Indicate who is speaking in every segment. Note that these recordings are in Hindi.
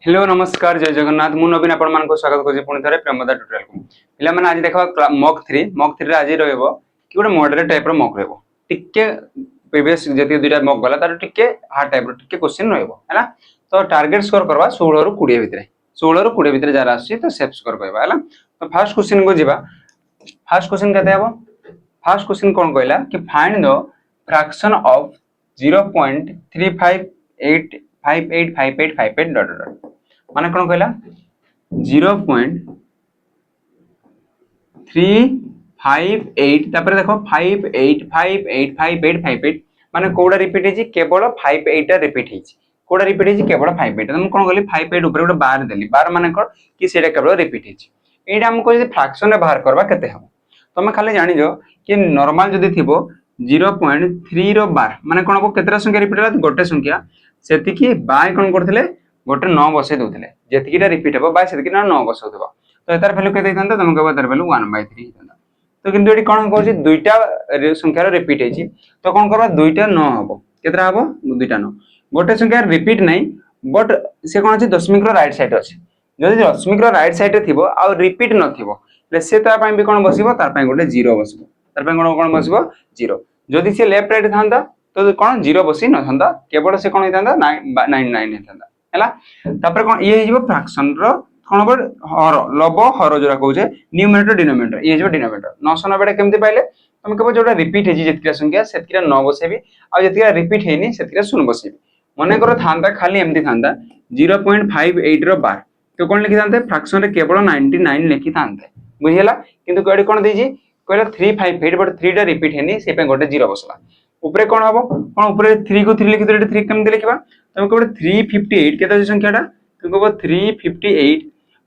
Speaker 1: हेलो नमस्कार जय जगन्नाथ मु नवीन आपण मान को स्वागत करछि पुनी थरे प्रेमदा ट्यूटोरियल को पिला माने आज देखा मॉक 3 रे आज रहबो कि गोटे मॉडरेट टाइप रो मॉक रहबो टिके प्रीवियस जति दुटा मॉक गला तार टिके हार्ड टाइप रो टिके क्वेश्चन रहबो हैला तो टारगेट स्कोर करबा 16 रु 20 भितरे 16 रु 20 भितरे जारा आसी तो सेफ स्कोर कहबा हैला तो फर्स्ट क्वेश्चन को जिबा फर्स्ट क्वेश्चन केते हबो फर्स्ट क्वेश्चन कोन कहला कि find the fraction of 0.3585858 dot dot माने कोन कहला 0.358 तापर देखो 58585858 माने कोडा रिपीट हेची केवल 58 टा रिपीट हेची कोडा रिपीट हेची केवल 58 हम कोन कहली 58 ऊपर गोटे बार देली बार माने कोन कि सेटा केवल रिपीट हेची एटा हमको जे फ्रैक्शन रे बाहर करबा केते हम तमे खाली जानि जो कि नॉर्मल जदी थिबो 0.3 रो बार माने कोन हो केतरा संख्या रिपीट होला गोटे संख्या सेति कि बाय कोन करथिले गोटे 9 बसे दोथिले जेतिकिटा रिपीट हेबो बाय सेतिकिटा 9 बसौथबो तो एतार वैल्यू केते हितंदा तमे कहबो एतार वैल्यू 1/3 हितंदा तो किंतु एटी कोन कहउची दुईटा संख्या रो रिपीट हेची तो कोन करबा दुईटा 9 हबो केतरा हबो दुईटा 9 गोटे संख्या रिपीट नै बट से कोन अछि दशमिक रो राइट साइड अछि जदि दशमिक रो राइट साइड रे थिबो आ रिपीट न थिबो ले से ता पई भी कोन बसिबो तार पई गोटे 0 बसिबो तार पई कोन बसिबो 0 जदि से लेफ्ट राइट थांदा तो कोन 0 बसि न थांदा केवल से कोन हितंदा 99 हितंदा हैला तापर कोन ये हिजबो फ्रैक्शन रो कोन बर हर लब हर जोरा कहउजे न्यूमरेटर डिनोमिनेटर ये हिजबो डिनोमिनेटर 990 केमति पाइले तुम कहबो जोटा रिपीट हेजी जेतिका संख्या सेतिका 9 बसेबी आ जेतिका रिपीट हेनी सेतिका 0 बसेबी मने करो थांदा खाली एमति थांदा 0.58 रो बार तो कोन लिखि थांते फ्रैक्शन रे केवल 99 लिखि थांते बुझियला किंतु कोडी कोन देजी कहला 358 बट 3 टा रिपीट हेनी से पे गोटे 0 बसला ऊपर कोन हबो कोन ऊपर 3 को 3 लिखि दे 3 केमति लिखबा तुम कहबो 358 केता संख्याटा तुम कहबो 358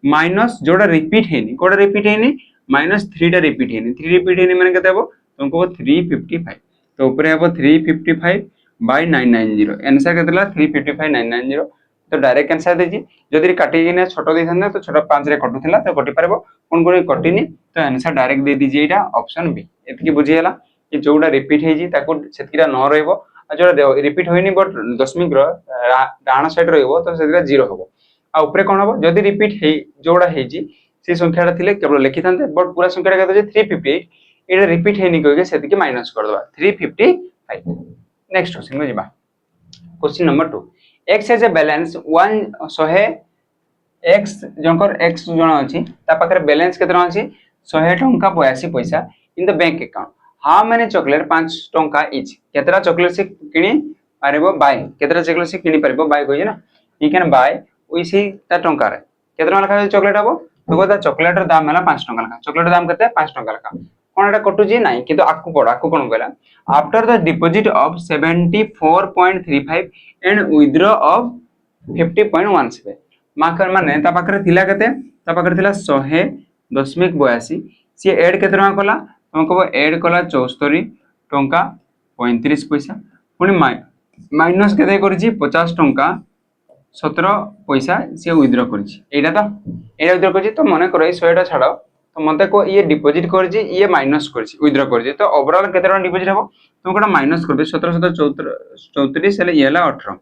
Speaker 1: माइनस जोड़ा रिपीट हेनी कोडा रिपीट हेनी माइनस 3 टा रिपीट हेनी 3 रिपीट हेनी माने केते हबो तुम कहबो 355 तो ऊपर हबो 355/990 आंसर केतला 355990 तो डायरेक्ट आंसर देजी जदि काटी ने छोटो देथन तो छोटो 5 रे कटुथिला तो कटि परबो कोन कोन कटिनी तो आंसर डायरेक्ट दे दीजिए एटा ऑप्शन बी एतकी बुझियला कि जोड़ा रिपीट हेजी ताको सेतिरा न रहइबो आ जोड़ा रिपीट होइनी बट दशमिक रो डाण साइड रहइबो तो सेतिरा 0 हबो आ ऊपर कोन हबो जदि रिपीट हे जोड़ा हेजी से संख्याटा थिले केवल लिखि थांते बट पूरा संख्याटा कहते जे 358 एटा रिपीट हेनी कहके सेतिके माइनस कर दबा 355 नेक्स्ट क्वेश्चन में जिबा question number 2 x has a balance 100 x Jankar x जण अछि ता पाखरे बैलेंस केतना अछि 100 टंका 82 पैसा in the bank account how many chocolate 5 टंका इच केतरा चॉकलेट से किनी पारेबो बाय केतरा चॉकलेट से किनी पारेबो बाय कहि ना यू कैन बाय ओइसी ता टंका रे केतरा लखा चॉकलेट हबो तो ता चॉकलेट रो दाम हला 5 टंका लखा चॉकलेट दाम केते 5 टंका लखा कोन एटा कटु जी नाही किंतु आकु कोन कहला after the deposit of 74.35 and withdraw of 50.17 माकर माने ता पाखरे थिला केते ता पाखरे थिला 100.82 सी ऐड केते टंका कला तुम कहबो ऐड कला 74 टंका 35 पैसा पुनी माइनस केते करछि 50 टंका 17 पैसा से विथड्रॉ करछि एटा विथड्रॉ करछि तो मने करो 100 टा छाडो तो मते को ये डिपॉजिट करछि ये माइनस करछि विथड्रॉ करछि तो ओवरऑल केते टका डिपॉजिट हबो तुम कोटा माइनस करबे 1734 हेले ये हला 18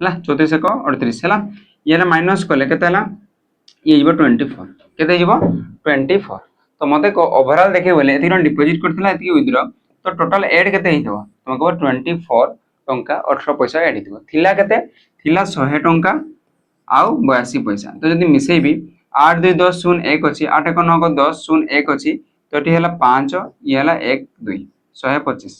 Speaker 1: हला 34 को 38 हला ये हला माइनस करले केते हला ये जिवो 24 केते जिवो 24 तो मते को ओवरऑल देखे बोले एथि डिपॉजिट करथिला एथि विथड्रॉ तो टोटल ऐड केते हिथबो तुम कहबो 24 टंका 18 पैसा ऐड हिथबो थिला केते थिला 100 टंका आउ 82 पैसा तो जदी मिसेबी 8 2 10 0 1 अछि 8 1 9 10 0 1 अछि तो एठी हला 5 ये हला 1 2 125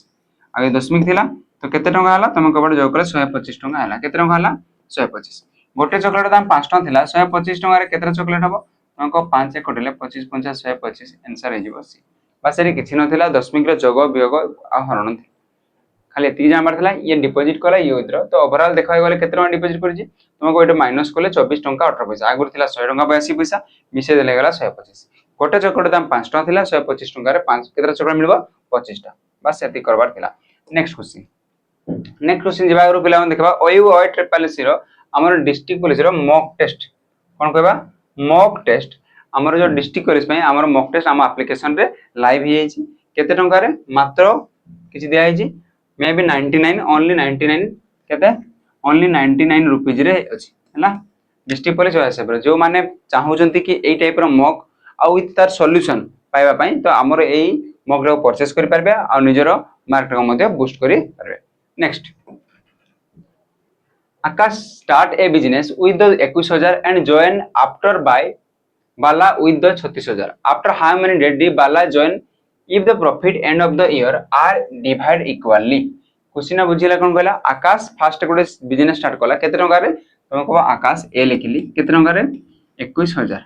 Speaker 1: आ दशमिक थिला तो केते टंका हला तुम कहबो जो करे 125 टंका हला केते टंका हला 125 गोटे चॉकलेट दाम 5 टंका थिला 125 टंका रे केते चॉकलेट हबो तुमको 5 कटले 25 50 125 आंसर हे जिवो सी बस एरी किछि नथिला दशमिक रो जोग वियोग आ हरण थि खाली एति जानबार थिला ये डिपॉजिट कला ये विथड्रॉ तो ओवरऑल देखाय गले केते टंका डिपॉजिट करछि तुमको एटा माइनस करले 24 टंका 18 पैसा आगुर थिला 100 टंका 82 पैसा मिसे देले गला 125 गोटे चॉकलेट दाम 5 टंका थिला 125 टंका रे 5 केते चॉकलेट मिलबो 25 टा बस एति करबार थिला नेक्स्ट क्वेश्चन जिबा रो पिला देखबा ओयू ओय ट्रिपल 0 हमर डिस्ट्रिक्ट पुलिस रो मॉक टेस्ट कोन कहबा मॉक टेस्ट हमर जो डिस्ट्रिक्ट पुलिस पई हमर मॉक टेस्ट हम एप्लीकेशन रे लाइव ही छि केते टंका रे मात्र किछि दिया छि मे बी 99 ओनली 99 केते ओनली 99 रुपीज रे अछि हला डिस्ट्रिक्ट पुलिस व्हाट्सएप जो माने चाहूचंती कि एई टाइप रो मॉक आ विथ तार सॉल्यूशन पाइबा पई तो हमर एई मॉक रो परचेस करि परबे आ निजर मार्क को मध्ये बूस्ट करि परबे। Next Akash start A business with the 21000 and join after bye Bala with the 36,000. After how many days did Bala join if the profit end of the year are divided equally? Question बुझिला कोन कहला आकाश फास्ट गोटे बिजनेस स्टार्ट कला केते टंका रे तुम कहबो आकाश ए लिखिली केते टंका रे 21000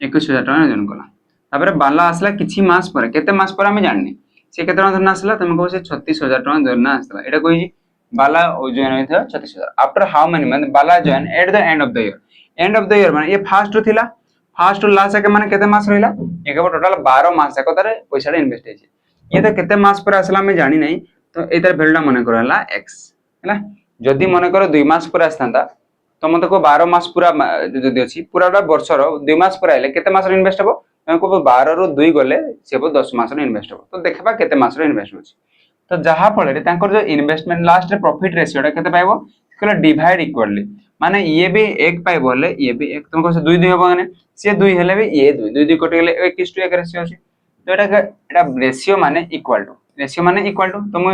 Speaker 1: टका जन कला तापर बाला आसला किछि मास पर केते मास पर हम जाननी से केते टका धरना आसला तुम कहबो से 36000 टका धरना आसला एटा कहि बाला जॉइन होइथा 36000 आफ्टर हाउ मेनी मंथ बाला join at the end of the year माने ये फास्ट थिला फास्ट लास्ट के माने केते मास रहिला एक टोटल 12 मास जाक तारे पैसा इन्वेस्ट हेछि ये तो केते मास पर आसला मैं जानि नै तो एतर वैल्यूटा मने करला x हैला जदी मने कर 2 मास पर आस्तांता तो मते को 12 मास पूरा जदी अछि पूराटा वर्षर 2 मास पर आइले केते मास इन्वेस्ट हबो को 12 रो 2 गले सेबो 10 मास इन्वेस्ट हबो तो देखबा केते मास इन्वेस्ट होछि तो जहा फळे तांकर जो इन्वेस्टमेंट लास्ट रे प्रॉफिट रेशियोटा केते पाइबो कहला डिवाइड इक्वली माने ये भी 1 पाइबो ले ये भी 1 तुमको से 2 2 हबो माने से 2 हेले भी ये 2 2 2 कटि गेले 1:1 रेशियो अछि तो एटा रेशियो माने इक्वल टू तो मु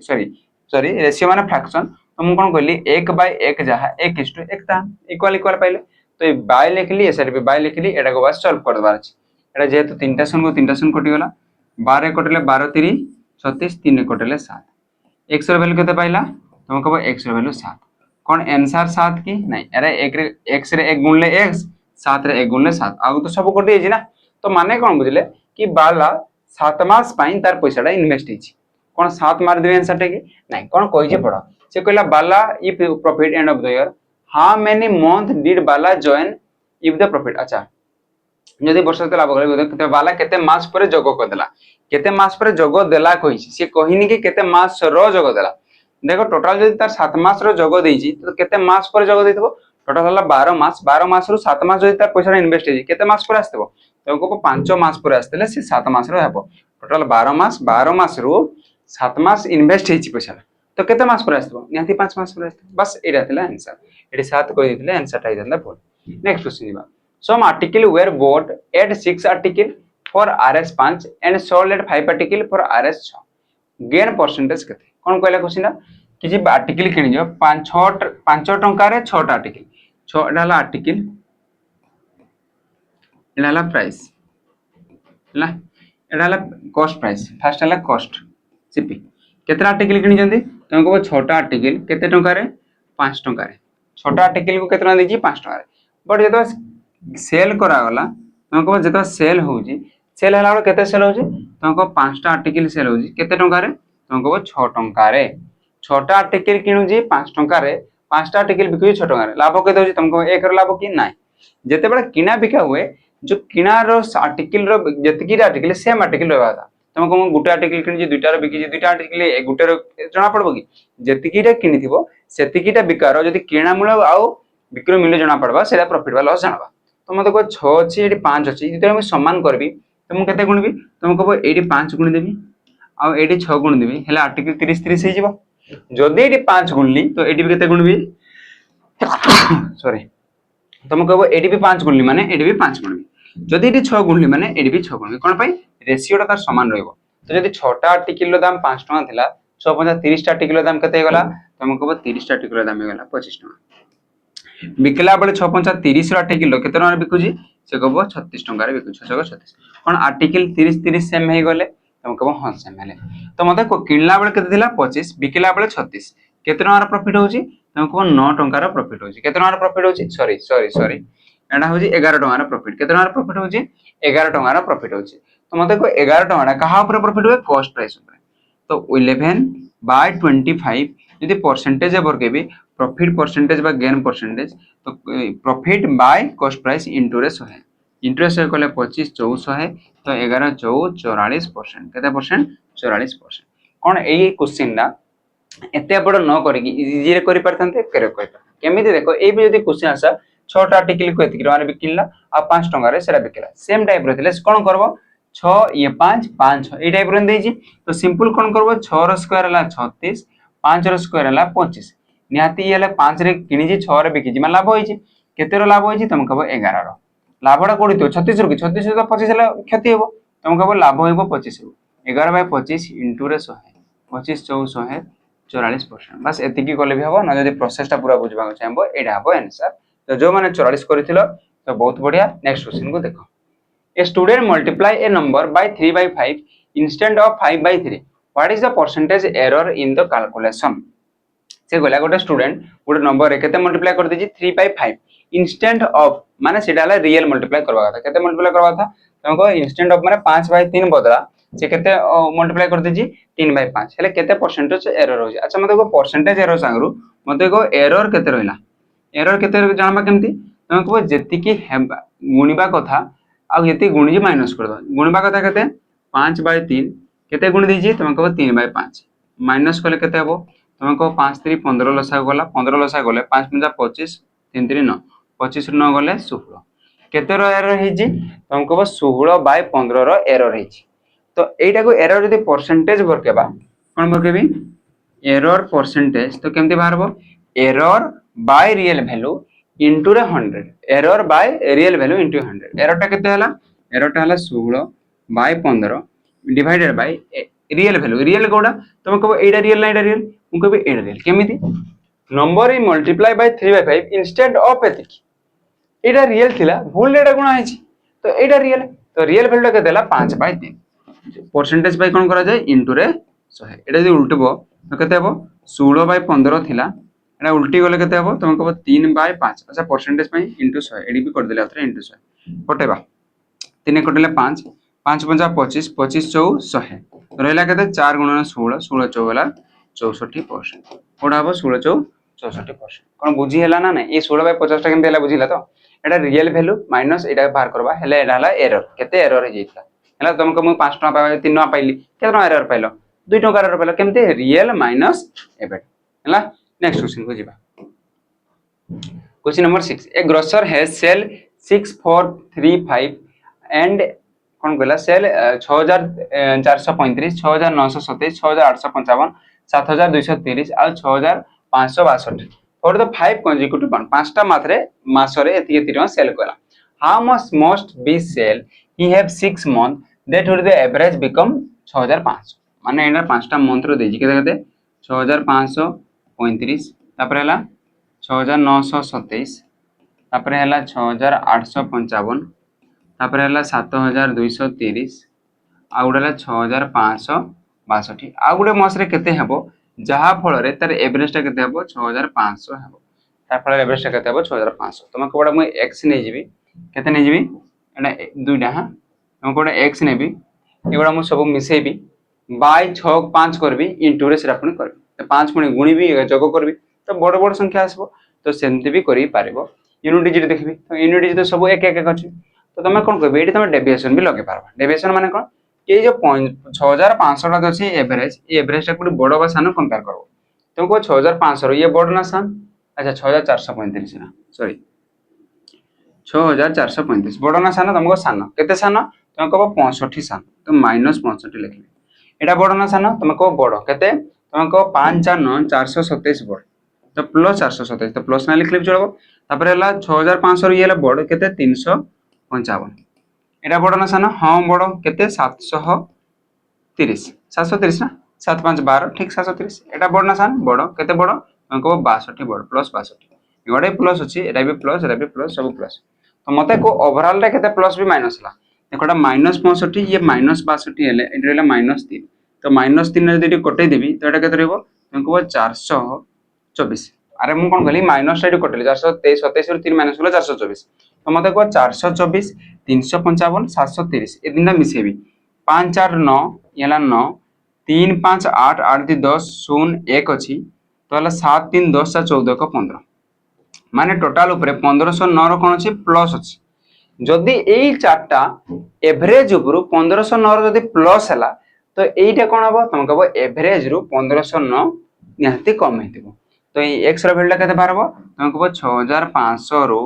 Speaker 1: सॉरी रेशियो माने फ्रैक्शन तो मु कोन कहली 1/1 जहा 1:1 ता इक्वल पाइले तो बाय लिखली एसआर पे बाय लिखली एटा को बस सॉल्व कर दबार अछि एटा जेहेतु तीनटा सन कटि गेला 12 कटले 12 3 36 3 कटले 7 x रो वैल्यू केते पाइला तुम कहबो x रो वैल्यू 7 कोन आंसर 7 की नहीं अरे 1 रे x रे 1 गुणले x 7 रे 1 गुणले 7 आगु तो सब कटि छि ना तो माने कोन बुझले कि बाला 7 मास पाइन तार पैसाटा इन्वेस्ट हिछि कोन 7 मार देबे आंसर टे की नहीं कोन कहि जे पढो से कहला बाला if profit end of the year how many month did बाला जॉइन इफ द प्रॉफिट अच्छा जदी वर्ष के लाभ करे केते बाला केते मास पर जोग कर देला केते मास पर जोग देला कहि छि से कहिनी कि केते मास रो जोग देला देखो टोटल जदी तार 7 मास रो जोग देइ छि तो केते मास पर जोग देइतबो टोटल हला 12 मास रु 7 मास जदी तार पैसा इन्वेस्ट हेछि केते मास पर आस्तबो तुमको 5 मास पर आस्तले से 7 मास रो हेबो टोटल 12 मास रु 7 मास इन्वेस्ट हेछि पैसा तो केते मास पर आस्तबो निहाती 5 मास पर आस्तबो बस एटा थिला आंसर एटी 7 कहि दिथिले आंसर टाइ दंदा बोल नेक्स्ट क्वेश्चन दिबा some article where bought at 6 article for RS 5 and sold at 5 article for RS 6 gain percentage केते कोन कहला क्वेश्चन किछि आर्टिकल किनि जो 5 टंका रे 6 आर्टिकल 6 डाला आर्टिकल एडाला प्राइस ला एडाला कॉस्ट प्राइस फर्स्ट डाला कॉस्ट सीपी केतना आर्टिकल किनि जंदी तुमको 6 आर्टिकल केते टंका रे 5 टंका रे 6 आर्टिकल को केतना देछि 5 टंका रे बट जेतो सेल करा गला तुमको जेतो सेल होउजी सेल हला केते सेल होउजी तुमको 5 टा आर्टिकल सेल होउजी केते टंका रे तुमको 6 टंका रे 6 टा आर्टिकल किनुजी 5 टंका रे 5 टा आर्टिकल बिकुजी 6 टंका रे लाभ केते होउजी तुमको एक रो लाभ कि नाही जेते बडा किना बिका हुए जो किना रो आर्टिकल रो जतकी आर्टिकल सेम आर्टिकल रहबा था तुमको गुटे आर्टिकल किनि दुईटा रो बिकी दुईटा आर्टिकल गुटे रो जना पड़बो कि जतकीटा किनिथिबो सेतकीटा बिकार जदी किना मूल्य आउ बिक्री मूल्य जना पड़बा सेला प्रॉफिट वाला लॉस जानबा तो मते को 6 अछि एडी 5 अछि जते हम समान करबी तो मु केते गुणबी तुम कहबो एडी 5 गुण देबी आ एडी 6 गुण देबी हेला आर्टिकल 30 30 हे जिवो जदी एडी 5 गुणली तो एडी भी केते गुणबी सॉरी तुम कहबो एडी भी 5 गुणली माने एडी भी 5 गुणबी जदी एडी 6 गुणली माने एडी भी 6 गुणबी कोन पई रेशियोटा तार समान रहइबो तो जदी 6 टा आर्टिकल रो दाम 5 टका थिला 6 5 30 टा आर्टिकल रो दाम केते गला तुम कहबो 30 टा आर्टिकल रो दाम हे गला 25 टका बिकला बेले 6 5 30 रो आर्टिकल केते टका बिकुजी से कहबो 36 टका रे बिकुजी 36 कोन आर्टिकल 30 30 सेम हे गले तुम कहबो हां सेम हेले तो मते को किनला बेले केते थिला 25 बिकला बेले 36 केते टका रो प्रॉफिट होउची तुम कहबो 9 टका रो प्रॉफिट होउची केते टका रो प्रॉफिट होउची सॉरी एडा होउची 11 टका रो प्रॉफिट केते टका रो प्रॉफिट होउची 11 टका रो प्रॉफिट होउची तो मते को 11 टका कहा ऊपर प्रॉफिट हुए कॉस्ट प्राइस ऊपर तो 11/25 यदि परसेंटेज बरकेबी प्रॉफिट परसेंटेज बा गेन परसेंटेज तो profit by cost price into रे 100 इनटू रे 100 कले 25 400 तो 11 4 44% केते परसेंट 44% कोन एई क्वेश्चन ना एते बड़ न करी इजी रे करि परथनते करे कोइ केमिति देखो ए भी यदि क्वेश्चन आसा 6 टा आर्टिकल को एतिक माने बिकिला आ 5 टका रे सेरा बिकिला सेम टाइप रे थिले कोन करबो 6 ये 5 5 6 ए टाइप रे देई छी तो सिंपल कोन करबो 6 रो स्क्वायर हला 36 5 रो स्क्वायर हला 25 निहाती हला 5 रे किनि जी 6 रे बिकी जी मान लाभ होई छी केतेर लाभ होइछि तुम कहबो 11 रो लाभटा कोडी तो 36 रो कि 36 तो 25 ला क्षति हेबो तुम कहबो लाभ हेबो 25 रो 11/25 इनटू रे 100 25 4 44% बस एतिकी कले भी हबो न जदि प्रोसेसटा पूरा बुझबा चाहबो एडा हबो आंसर तो जो माने 44 करथिलो तो बहुत बढ़िया नेक्स्ट क्वेश्चन को देखो A student multiply a number by 3/5 instead of 5/3 what is the percentage error in the calculation से गला गोटे स्टूडेंट गोटे नंबर रे केते मल्टीप्लाई कर देछि 3/5 इंस्टेंट ऑफ माने सेटा हला रियल मल्टीप्लाई करबा था केते मल्टीप्लाई करबा था तुमको इंस्टेंट ऑफ माने 5/3 बदला से केते मल्टीप्लाई कर देछि 3/5 हेले केते परसेंटेज एरर हो अच्छा मते को परसेंटेज एरर सांगरु मते को एरर केते रहला एरर केते जानबा केमती तुमको जेति की गुणिबा कथा आ यति गुणी माइनस कर दो गुणबा कथा केते 5/3 केते गुणी दीजिए तुमको 3/5 माइनस कले केते हबो तुमको 5 3 15 लसा गला 15 लसा गले 5 5 25 3 3 9 25 9 गले 16 केते रो एरर हेजी तुमको 16/15 रो एरर हेजी तो एटा को एरर जदी परसेंटेज बरकेबा कोन बरकेबी एरर परसेंटेज तो केमती बाहरबो error by real value into रे 100 error by real value into 100 error टा केते हला एरर टा हला 16/15 divided by real value real कोडा तुम कहबो एटा रियल ना एटा रियल मु कहबो एटा रियल केमिति नंबर इ multiply by 3/5 instead of एतिक Etah real थिला भूल एटा गुणा हेछि तो एटा रियल तो रियल वैल्यू केते हला 5/3 परसेंटेज बाय कोन करा जाय इंटू रे 100 एटा जदी उल्टबो तो केते हबो 16/15 थिला एटा उल्टी गले केते हबो तुम कहबो 3/5 अच्छा परसेंटेज पई इंटू 100 एडी भी कर देले अथरे इंटू 100 कटेबा 3 कटले 5 5 5 25 25 4 100 रहला केते 4 गुणन 16 16 4 होला 64% कोडा हबो 16 4 64% कोन बुझी हला ना नै ए 16/50 टा केमते हला बुझिला तो एटा रियल वैल्यू माइनस एटा बाहर करबा हेले एटा हला एरर केते एरर हे जेतला हला तुमको मु 5 टका पाबा 3 टका पाइली केते टका एरर पाइलो 2 टका एरर पाइलो केमते रियल माइनस एबेट हला नेक्स्ट क्वेश्चन को जीवा question number 6 a grocer has sale 6435 and कौन कहला सेल 6435 6927 6855 7230 और 6562 फॉर द 5 consecutive month पांचटा मासरे एति टका सेल कला how much must be sale he have 6 month that would the average become 6500 माने एना पांचटा मंथ रो देजी केते केते 6535 तापर हला 6927 तापर हला 6855 तापर हला 7230 आ गुडला 6562 आ गुडे मास रे केते हेबो जहा फल रे तार एवरेज टा केते हेबो 6500 हेबो तार फल एवरेज टा केते हेबो 6500 तुम कोडा म x नै जिवि केते नै जिवि एना दुइटा हा तुम कोडा x नेबी एगुडा म सब मिसेबी बाय 6 5 करबी इनटू रे सेरा पुनी करबी तो 5 पुनी गुणीबी जोग करबी तो बड़ बड़ संख्या आसबो तो सेमती भी करि पारिबो यूनिट डिजिट देखबी तो यूनिट डिजिट तो सब एक एक अछि तो तुम कोन कहबे एठी तुम डेविएशन भी लगे पारबा डेविएशन माने कोन ये जो 6500 टा अछि एवरेज ये एवरेज टा कोडी बड़ बा सानो कंपेयर करबो तुमको 6500 ये बड़ ना सान अच्छा 6435 ना सॉरी 6435 बड़ ना सानो तुमको सानो केते सानो तुम कहबो 65 सानो तो -65 लिखबे एटा बड़ ना सानो तुम कहबो बड़ केते तुम कहबो 5 4 9 427 बड़ तो प्लस 427 तो प्लस ना लिखले भी चलबो तापर हला 6500 रे येला बड़ केते 355 एटा बड़ ना सानो हां बड़ केते 730 730 ना 7 5 12 ठीक 730 एटा बड़ ना सानो बड़ केते बड़ अंको 62 बड़ प्लस 62 एगडे प्लस अछि एटा भी प्लस सब प्लस तो मते को ओवरऑल रे केते प्लस भी माइनस ला देखोटा -65 ये -62 हेले एटा रेला -3 तो -3 रे जदी कटै देबी तो एटा केते रहबो अंको 424 अरे मु कोन कहली माइनस साइड कटले 423 27 रो 3 माइनस होला 424 तो मते को 424 355 730 ए दिनटा मिसेबी 5 4 9 येला 9 3 5 8 8 2 10 0 1 अछि तो हला 7 3 10 14 को 15 माने टोटल ऊपर 1509 रो कोन अछि प्लस अछि जदी एई चारटा एवरेज ऊपर 1509 रो जदी प्लस हला तो एईटा कोन हबो तुम कहबो एवरेज रो 1509 निहाती कम हेतिबो तो ये x रो वैल्यू केते बारबो तुम कहबो 6500 रो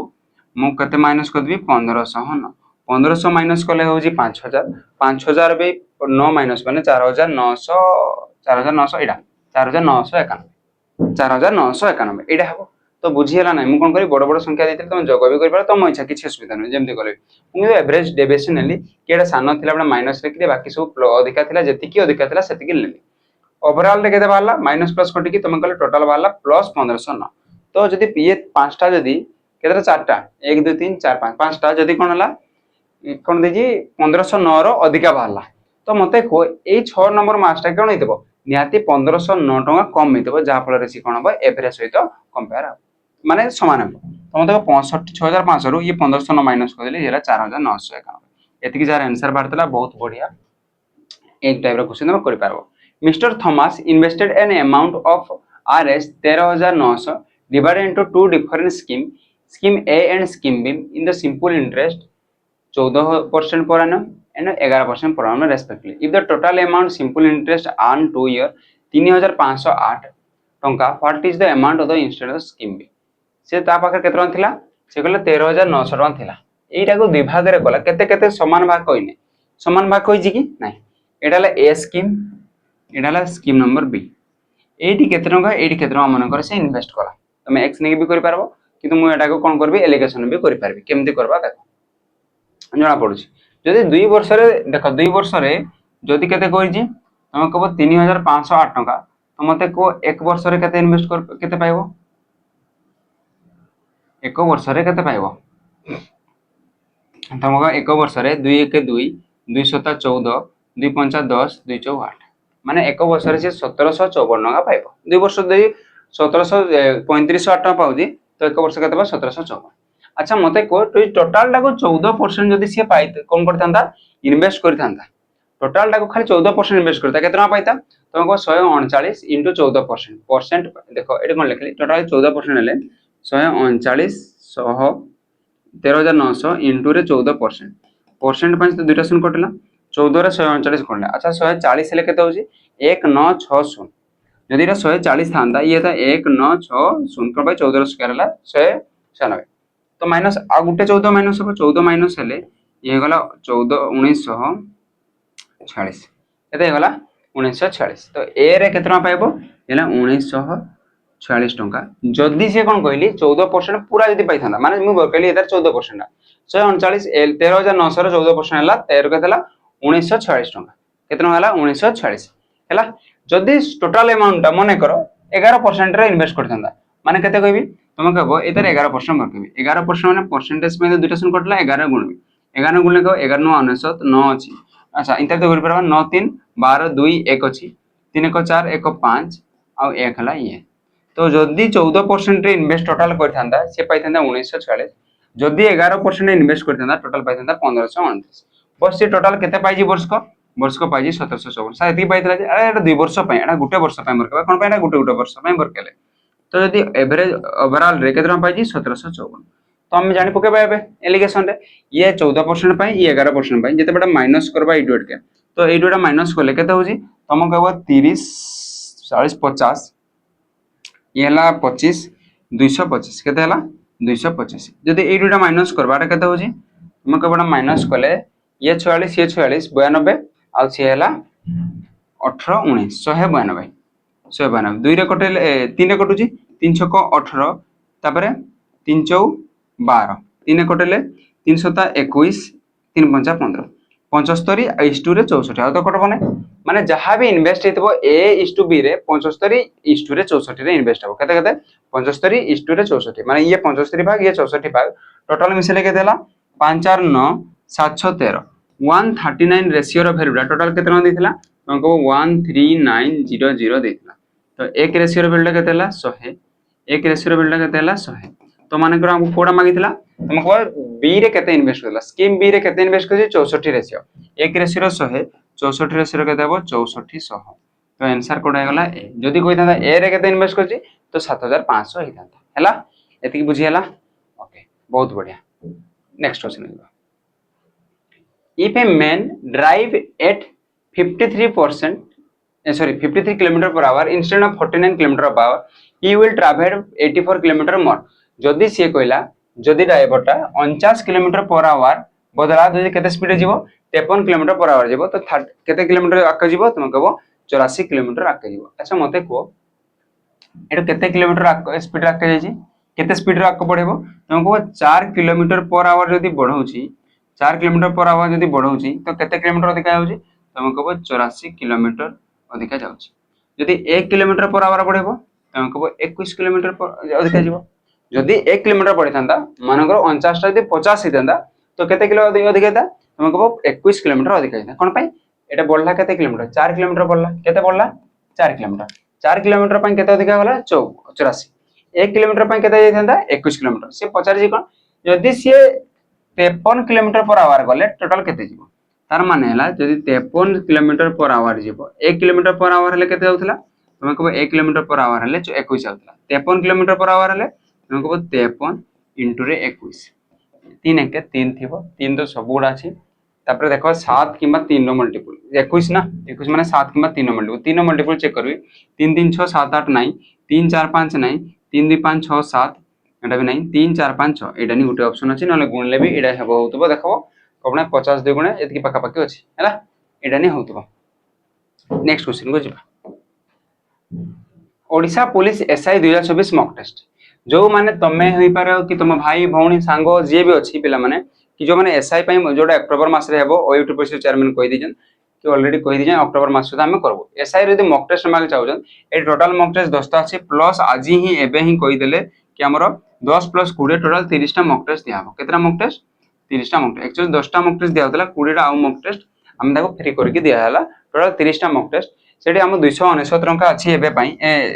Speaker 1: मु केते माइनस कर देबी 1509 1500 माइनस करले होजी 5000 5000 बे 9 माइनस माने 4900 एडा 4991 4991 एडा हबो तो बुझीगला ना मुझे कौन करी बड़ बड़ संख्या देते तुम जग भी कर तुम इच्छा किसी असुविधा नहीं जमी कल मुझे एवरेज डेविएशन नेली कि सान था माइनस लिखिले बाकी सब अधिका था जी अधिका था से नेली ओवरऑल रे केते बाहरला माइनस प्लस कटिकी तुम कले टोटल बाहरला प्लस 1509 तो जदि ये पांचटा जदि केते चारटा 1 2 3 4 5 पांचटा जदि कोन हला कोन देजी 1509 रो अधिका बाहरला तो मते को ए 6 नंबर मार्क्सटा कोन हेतबो निहाती 1509 टका कम हेतबो जा फल रे सी कोन हबो एवरेज सहित कंपेयर माने समान हबो तो मते 65,500 रो ये 1509 माइनस कर देले येला 4,991 एतिकी जार आंसर बाहरतला बहुत बढ़िया एक टाइप रो क्वेश्चन हम करि पारबो Mr. Thomas invested an amount of Rs 13,900 divided into two different schemes, Scheme A and Scheme B, in the simple interest 14% per annum and 11% per annum respectively. If the total amount simple interest earned 2 year 3,508 टंका, what is the amount of the interest of Scheme B? से ता पाखे केते टंका थिला से कहले 13,900 टंका थिला एटा को दुई भाग रे कला केते केते समान भाग कइने समान भाग कइजी कि नाही एटा ला A स्कीम एडाला स्कीम नंबर बी एटी केते टंका एटी केते टंका मन कर से इन्वेस्ट करा तमे एक्स ने भी करि पारबो किंतु मु एटा को कोन करबी एलिगेशन भी करि पारबी केमती करबा देखो जणा पडुची जदि 2 वर्ष रे देखो 2 वर्ष रे जदि केते करिजी तमे कहबो 3,508 टंका तो मते को 1 वर्ष रे केते इन्वेस्ट कर केते पाइबो 1 वर्ष रे केते पाइबो तमको 1 वर्ष रे 2 1 2 2 7 14 2 5 10 2 4 8 माने 1 वर्ष रे से 1754 टका पाइबो 2 वर्ष दे 1735 टका पाउजी तो 1 वर्ष केते 1754 अच्छा मते को टोटल टा को 14% जदी से पाइ कोन करथांदा इन्वेस्ट करथांदा टोटल टा को खाली 14% इन्वेस्ट करता केतना पाइता तुमको 139 * 14% परसेंट देखो एटी कोन लिखली टोटल 14% हेले 139 सह 13,900 इंटू रे 14% परसेंट पांच तो दुटा सुन कटला 14 रे 139 कोन अच्छा 140 हेले केते होजी 1960 जदि एटा 140 थांदा ये था 1960 कोन भाई 14 स्क्वायर हला 196 तो माइनस आ गुटे 14 माइनस हो 14 माइनस हेले ये गला 14 1946 केते गला 1946 तो ए रे केतना पाइबो हेला 1946 टंका जदि से कोन कहली 14% पूरा जदि पाइ थांदा माने मु कहली एटा 14% 139 13,900 रो 14% हला 13 केतला 1946 टंका केतना हला 1946 हला जदि टोटल अमाउंट मने करो 11% रे इन्वेस्ट करथांदा माने केते कहबी तुम कहबो एतर 11% मार्कबी 11% माने परसेंटेज में दुटा सुन कटला 11 गुणबी 11 गुणले को 11 9 99 9 अछि अच्छा इंटर तो कर परबा 9 3 12 2 1 अछि 3 1 4 1 5 आ 1 हला ये तो जदि 14% रे इन्वेस्ट टोटल करथांदा से पाइथांदा 1946 जदि 11% इन्वेस्ट करथांदा टोटल पाइथांदा 1529 बस से टोटल केते पाइजी वर्ष को पाइजी 1754 सा एती पाइतला जे अरे एटा 2 वर्ष पय एटा गुटे वर्ष पय मरकबा कोन पय ना गुटे वर्ष पय मरकेले तो जदि एवरेज ओवरऑल रे केतना पाइजी 1754 तो हम जानि पकेबा एबे एलिगेशन रे ये 14% पय ये 11% पय जते बडा माइनस करबा ई डॉट के तो ई डॉट माइनस करले केते होजी तम कहबो 30 40 50 ये हला 25 225 केते हला 225 जदि ए दुटा माइनस करबाटा केते होजी हम कहबडा माइनस कले ये 46 ये 46 92 आ से हला 18 19 192 192 दुई रे कटेले 3 रे कटुची 3 6 18 तापरे 3 4 12 3 कटेले 3 7 21 3 5 15 75 * रे 64 आ तो कटबो ने माने जहां भी इन्वेस्ट हेतबो A * B रे 75 * रे 64 रे इन्वेस्ट हो केते केते 75 * रे 64 माने ये 75 भाग ये 64 भाग टोटल मिसले के देला 5 4 9 7 6 13 139 रेशियो रो वैल्यू टोटल केतना देथिला तुमको 13900 देथिला तो एक रेशियो रो वैल्यू केतेला 100 एक रेशियो रो वैल्यू केतेला 100 तो माने करा हमको कोडा मागिथिला तुमको बी रे केते इन्वेस्ट करला स्कीम बी रे केते इन्वेस्ट करछि 64 रेशियो एक रेशियो रो 100 64 रेशियो रो केते हबो 64 तो आंसर कोडा गला ए जदी कोइ था ए रे केते इन्वेस्ट करछि तो 7500 ही था हैला एति बुझी हैला ओके बहुत बढ़िया next question if a man drive at 53 km per hour instead of 49 km per hour he will travel 84 km more जदि से कहला जदि ड्राइवरटा 49 km per hour बदला जदि केते स्पीड जीवो 53 km per hour जीवो तो केते किलोमीटर आके जीवो तुम कहबो 84 km आके जीवो अच्छा मते को एटा केते किलोमीटर स्पीड आके जाई केते स्पीड रे आको बढ़ेबो तुमको 4 किलोमीटर पर आवर जदी बढ़ौची 4 किलोमीटर पर आवर जदी बढ़ौची तो केते किलोमीटर अधिका होउची तुमको 84 किलोमीटर अधिका जाउची जदी 1 किलोमीटर पर आवर बढ़ेबो तुमको 21 किलोमीटर पर अधिका जीवो जदी 1 किलोमीटर बढ़ी थांदा मानकर 49 टा जदी 50 हितंदा तो केते किलो अधिका था तुमको 21 किलोमीटर अधिका हिता कोन पई एटा बढ़ला केते किलोमीटर 4 किलोमीटर बढ़ला केते बढ़ला 4 किलोमीटर 4 किलोमीटर पई केते अधिका होला 84 1 किलोमीटर पई केते जाइथांदा 21 किलोमीटर से पचार जी कोन जदी से 53 किलोमीटर पर आवर गले टोटल केते जीवो तार माने हला जदी 53 किलोमीटर पर आवर जीवो 1 किलोमीटर पर आवर हले केते होतला तुमको 1 किलोमीटर पर आवर हले 21 होतला 53 किलोमीटर पर आवर हले तुमको 53 इंटू रे 21 3 एक 3 थिबो 3 तो सब गुडा अछि तापर देखो 7 किबा 3 नो मल्टीपल 21 ना 21 माने 7 किबा 3 no multiple 3 no multiple check करबी 3 3 6 7 8 9 3 4 5 9 3 2 5 6 7 एटा भी नहीं 3 4 5 6 एटा नि गुटे ऑप्शन अछि नले गुणले भी एटा हेबो होतबो देखो कोबना 50 2 गुणे एतकी पक्का पक्की अछि हैला एटा नि होतबो नेक्स्ट क्वेश्चन को जिबा Odisha police SI 2024 mock test जो माने तमे होई पारे कि तुम भाई भौणी सांगो जे भी अछि पिला माने कि जो माने एसआई पई जोडा अक्टोबर मास रे हेबो ओयू टीपीसी चेयरमैन कहि दिजन कि ऑलरेडी कहि दिजन अक्टोबर मास सुधा हम करबो एसआई रे मॉक टेस्ट मागे चाहजन ए टोटल मॉक टेस्ट 10 टा अछि प्लस आजि ही एबे ही कहि देले कि हमरो 10 प्लस 20 टोटल 30 टा मॉक टेस्ट दियाबो केतरा मॉक टेस्ट 30 टा मॉक टेस्ट एक्चुअली 10 टा मॉक टेस्ट दिया होतला 20 टा आ मॉक टेस्ट हम ताको फ्री करके दिया हला टोटल 30 टा मॉक टेस्ट सेठी हम 299 टंका अछि एबे पई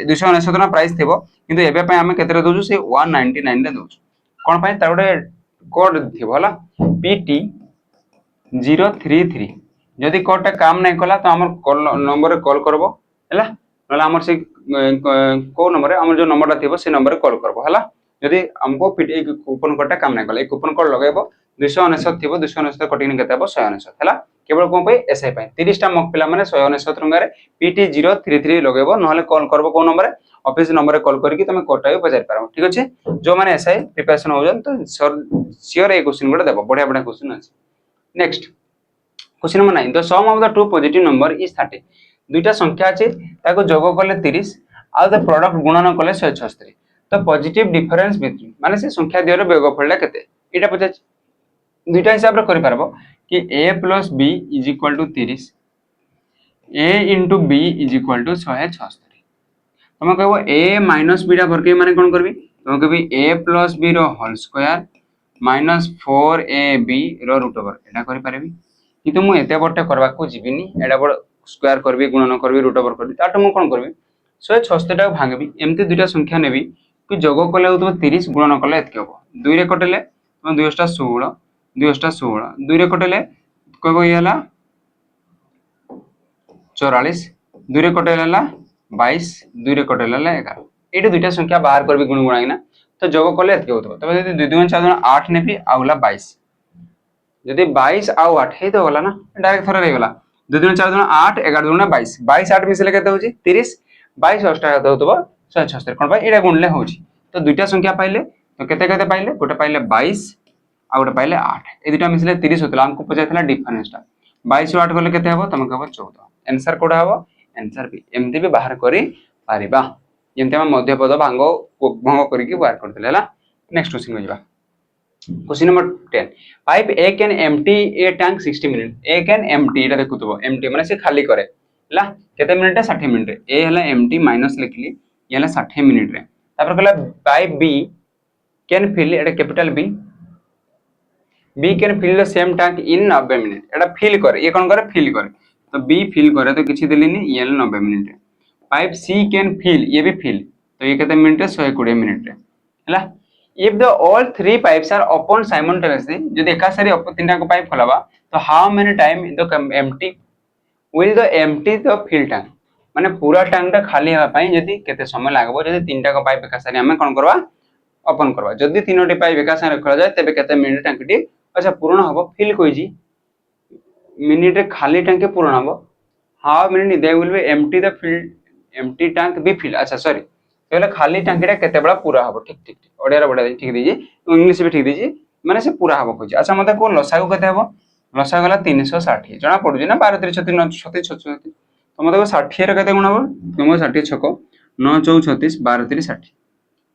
Speaker 1: 299 टंका प्राइस थिबो किंतु एबे पई हम केतरे दोजु से 199 रे दोजु कोन पई तार गोटे कोड थिबो हला PT 033 जदि कोड टा काम नै कला तो हमर कॉल नंबर रे कॉल करबो हला नला हमर से को नंबर रे हमर जो नंबर टा थिबो से नंबर रे कॉल करबो हला जदि हमको PT कूपन कोड टा काम नै कला ए कूपन कोड लगाइबो 299 थिबो 299 कटिन केते हबो 199 हला केवल कोन पई एसआई पई 30 टा मक पिला माने 199 टंका रे PT 033 लगाइबो नहले कॉल करबो को नंबर रे ऑफिस नंबर रे कॉल करके तमे कोड टा बजार पारो ठीक अछि जो माने एसआई प्रिपरेशन होजन तो श्योर ए क्वेश्चन गुडा देबो बढ़िया बढ़िया क्वेश्चन अछि next question number 9 the sum of the two positive number is 30 दुईटा संख्या अछि ताको जोग करले 30 आ द प्रोडक्ट गुणन करले 176 तो पॉजिटिव डिफरेंस बिटवीन माने से संख्या दियर योगफल केते एटा पचाच दुईटा हिसाब रे करि पारबो कि a plus b is equal to 30 a into b is equal to 176 तुम कहबो a minus b टा भरके माने कोन करबी तुम कहबी a plus b रो होल स्क्वायर minus 4ab रो रूट ओवर एटा करि पारेबी कि तुम एते बडटे करबा को जिबिनी एटा बड स्क्वायर करबी गुणन करबी रूट ओवर करबी ताट मु कोन करबी 176 टा भागबी एमते दुईटा संख्या नेबी कि जोग कले होतो 30 गुणन कले एतके हो 2 रे कटले तुम 2 टा 16 2 टा 16 2 रे कटले कहबो ये हला 44 2 रे कटले हला 22 2 रे कटले हला 11 एटे दुईटा संख्या बाहर करबी गुण गुणाइना तो जोग कले एतके होतो तबे यदि 2 2 4 8 नेबी आउला 22 जदि 22 आउ 8 हे तो होला ना डायरेक्ट थरे रे गेला 2 2 4 8 11 2 22 22 8 मिसले केते होची 30 22 8 टा होतबो 176 कोन भाई एटा गुणले होची तो दुईटा संख्या पाइले तो केते केते पाइले गोटे पाइले 22 आ गोटे पाइले 8 ए दुटा मिसले 30 होतला हमको पचाइथला डिफरेंस टा 22 8 गले केते हबो तम कहबो 14 आंसर कोडा हबो आंसर बी एमती भी बाहर करी पारिबा जेमते हम मध्य पद भंग करी के बाहर करथले हला नेक्स्ट क्वेश्चन हो जाबा question number 10 pipe A can empty a tank 60 minute A can empty Etah देखुतबो empty माने से खाली करे हला केते मिनिट 60 मिनिट रे A हला empty माइनस लिखली ये हला 60 मिनिट रे तापर कहला pipe B can fill Etah capital B can fill the same tank in 90 minute Etah fill करे ये कोन करे फिल करे तो B फिल करे तो किछि देलिनी ये 90 मिनिट रे पाइप C can fill ये भी फिल तो ये केते मिनिट रे 120 मिनिट रे हला if the all three pipes are open simultaneously जदि एका सारी तीनटा को पाइप खोलाबा तो how many time the empty will the empty the fill tank माने पूरा टैंक टा खाली हेबा पई जदि केते समय लागबो जदि तीनटा को पाइप एका सारी हमें कोन करबा ओपन करबा जदि तीनोटी पाइप एका सारी खोला जाय तबे केते मिनिट टैंकटी अच्छा पूर्ण हबो फिल कोइ जी मिनिट रे खाली टैंक पूर्ण हबो how many they will be empty the fill empty tank be fill अच्छा सॉरी कहले खाली टंकीटा केते बडा पूरा हबो ठीक ठीक ओडिया रे बडा ठीक दीजी इंग्लिश भी ठीक दीजी माने से पूरा हबो कहजी अच्छा मते को लसागु केते हबो लसा गला 360 जणा पडुजी ना 12 3 36 36 36 तो मते 60 रे केते गुण हबो तुम 60 छको 9 4 36 12 3 60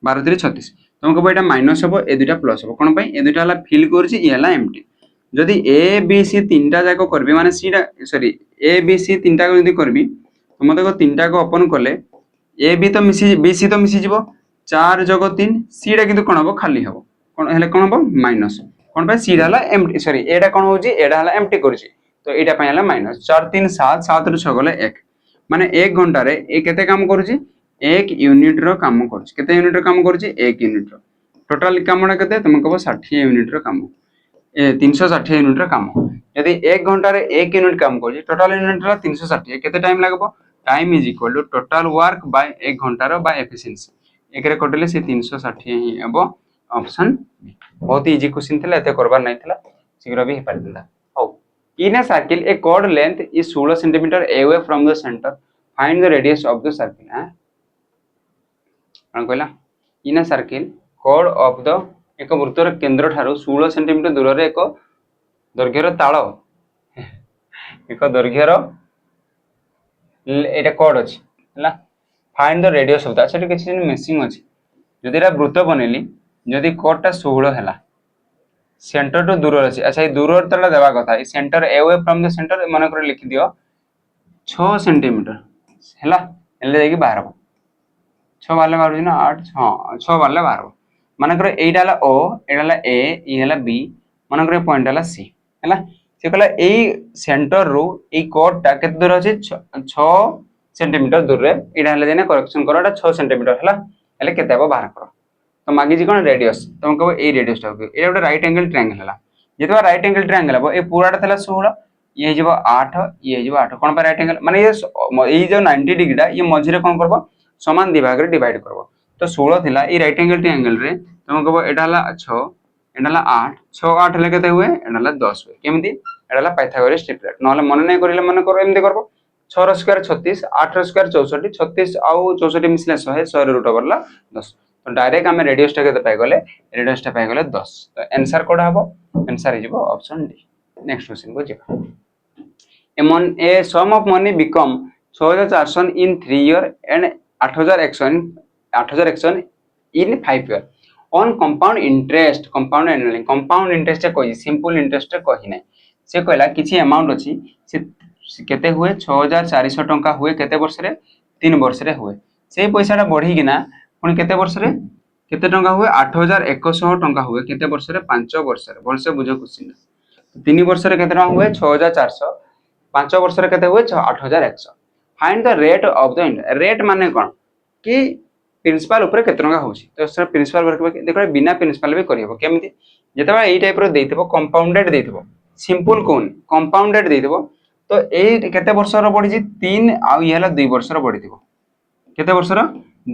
Speaker 1: 12 3 36 तुमको एटा माइनस हम ए दुटा प्लस हम कौन ए दुटा हला फिल करछि ये हला एम्प्टी जदि ए बी सी तीनटा जाक करबी माने सीटा सॉरी ए बी सी तीनटा को जदि करबी तुम देखो तीनटा को ओपन कले ए बी तो मिसी बी सी तो मिसी जीवो 4 जोग 3 सीटा किंतु कोन हबो खाली हबो कोन हेले कोन हबो माइनस कोन पे सीटा हला एम्प्टी सॉरी एटा कोन होजी एटा हला एम्प्टी करछि तो एटा पय हला माइनस 4 3 7 7 रु 6 गले 1 माने 1 घंटा रे ए केते काम करछि 1 यूनिट रो काम करछि केते यूनिट रो काम करछि 1 यूनिट रो टोटल कामडा केते तुम कहबो 60 यूनिट रो काम 360 यूनिट रो काम यदि 1 घंटा रे 1 यूनिट काम करछि टोटल यूनिट रो 360 केते टाइम लागबो time is equal to total work by 1 घंटा रो बाय एफिशिएंसी एकरे कटले से 360 ही हेबो ऑप्शन बहुत इजी क्वेश्चन थिला एते करबार नै थिला शीघ्र भी हे पार दिला हो in a circle a chord length is 16 cm away from the center find the radius of the circle हां कोन कहला in a circle chord of the एक वृत्तर केंद्र ठारो 16 cm दूर रे एक दर्घ्यर ताळ एक दर्घ्यर एटा chord अछि हला find the radius of the अच्छा किछि मिसिंग अछि जदि एटा वृत्त बनेली जदि chord टा 16 हला सेंटर टू दूर अछि अच्छा ए दूर तला देबा कथा a centre away from the centre मन कर लिखि दियो 6 cm हला एले देखि बाहर 6 बारले बाहर ना 8 6 बारले बाहर मन कर एटा हला ओ एटा हला ए ई हला बी मन कर पॉइंट हला सी हला से कहला ए सेंटर रो ए chord टा केते दूर अछि 6 cm दूर रे एटा हला जेना करेक्शन करो एटा 6 cm हला एले केते हबो बाहर करो तो मागी जी कोन रेडियस तुम कहबो ए रेडियस टा ए गोटे राइट एंगल ट्रायंगल हला जेतबा राइट एंगल ट्रायंगल हबो ए पूराटा थला 16 ये जेबो 8 ये जेबो 8 कोन पर राइट एंगल माने ये जो 90 डिग्री टा ये मझी रे कोन करबो समान विभाग रे डिवाइड करबो तो 16 थिला ए राइट एंगल ट्रायंगल रे तुम कहबो एटा हला 6 एटा हला 8 6 8 ले केते हुए एटा हला 10 हुए केमती एटा हला पाइथागोरस ट्रिपलेट नहले मन नै करिले मन करो एमती करबो 6 रो स्क्वायर 36 8 रो स्क्वायर 64 36 आउ 64 मिसले 100 100 रे रूट ओवर ला 10 तो डायरेक्ट हमें रेडियस टा केते पाइ गले रेडियस टा पाइ गले 10 तो आंसर कोड हबो answer is option D next question को जेबा a sum of money become 6400 in 3 year and 8000 एक्शन in 5 year on compound annually compound interest कोइ सिंपल इंटरेस्ट कहि नै से कहला किछि अमाउंट अछि से केते हुए 6400 टंका हुए केते वर्ष रे 3 वर्ष रे हुए से पैसाटा बढ़ी किना पुणी केते वर्ष रे केते टंका हुए 8100 टंका हुए केते वर्ष रे 5 वर्ष रे बोलसे बुझो क्वेश्चन 3 वर्ष रे केते टंका हुए 6400 5 वर्ष रे केते हुए 8100 find the rate of the rate माने कोन कि प्रिंसिपल ऊपर केते टंका होछि तो सर प्रिंसिपल वर्क देखो बिना प्रिंसिपल भी करियो केमिति जेतबा एई टाइप रो देइथबो कंपाउंडेड देइथबो सिंपल कोन कंपाउंडेड देइथबो तो एई केते वर्ष रो पड़ी जी 3 आ ई हला 2 वर्ष रो पड़ीथबो केते वर्ष रो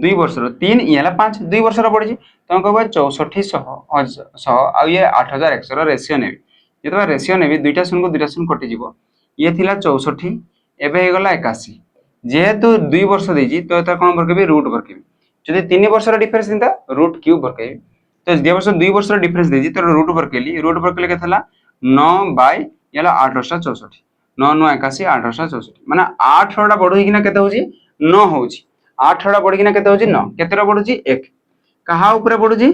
Speaker 1: 2 वर्ष रो 3 ई हला 5 2 वर्ष रो पड़ी जी तो कहबो 6400 आ ये 8100 रो रेशियो नेबी जेतबा रेशियो नेबी दुईटा शून्य कटि जीवो ये थिला 64 एबे हे गला 81 जेहेतु 2 वर्ष देजी तो एता कोन वर्केबी रूट वर्केबी जदि 3 वर्ष रो डिफरेंस दिंता रूट क्यूब वर्केबी तो जे वर्ष 2 वर्ष रो डिफरेंस देजी तो रूट वर्केली केथला 9 बाय यला 864 9 9 81 864 माने 8 टा बढो हिकिना केते होजी 9 होजी 8 टा बढ़ी किना केते होजी 9 केते रो बढ़ुजी 1 कहा ऊपर बढ़ुजी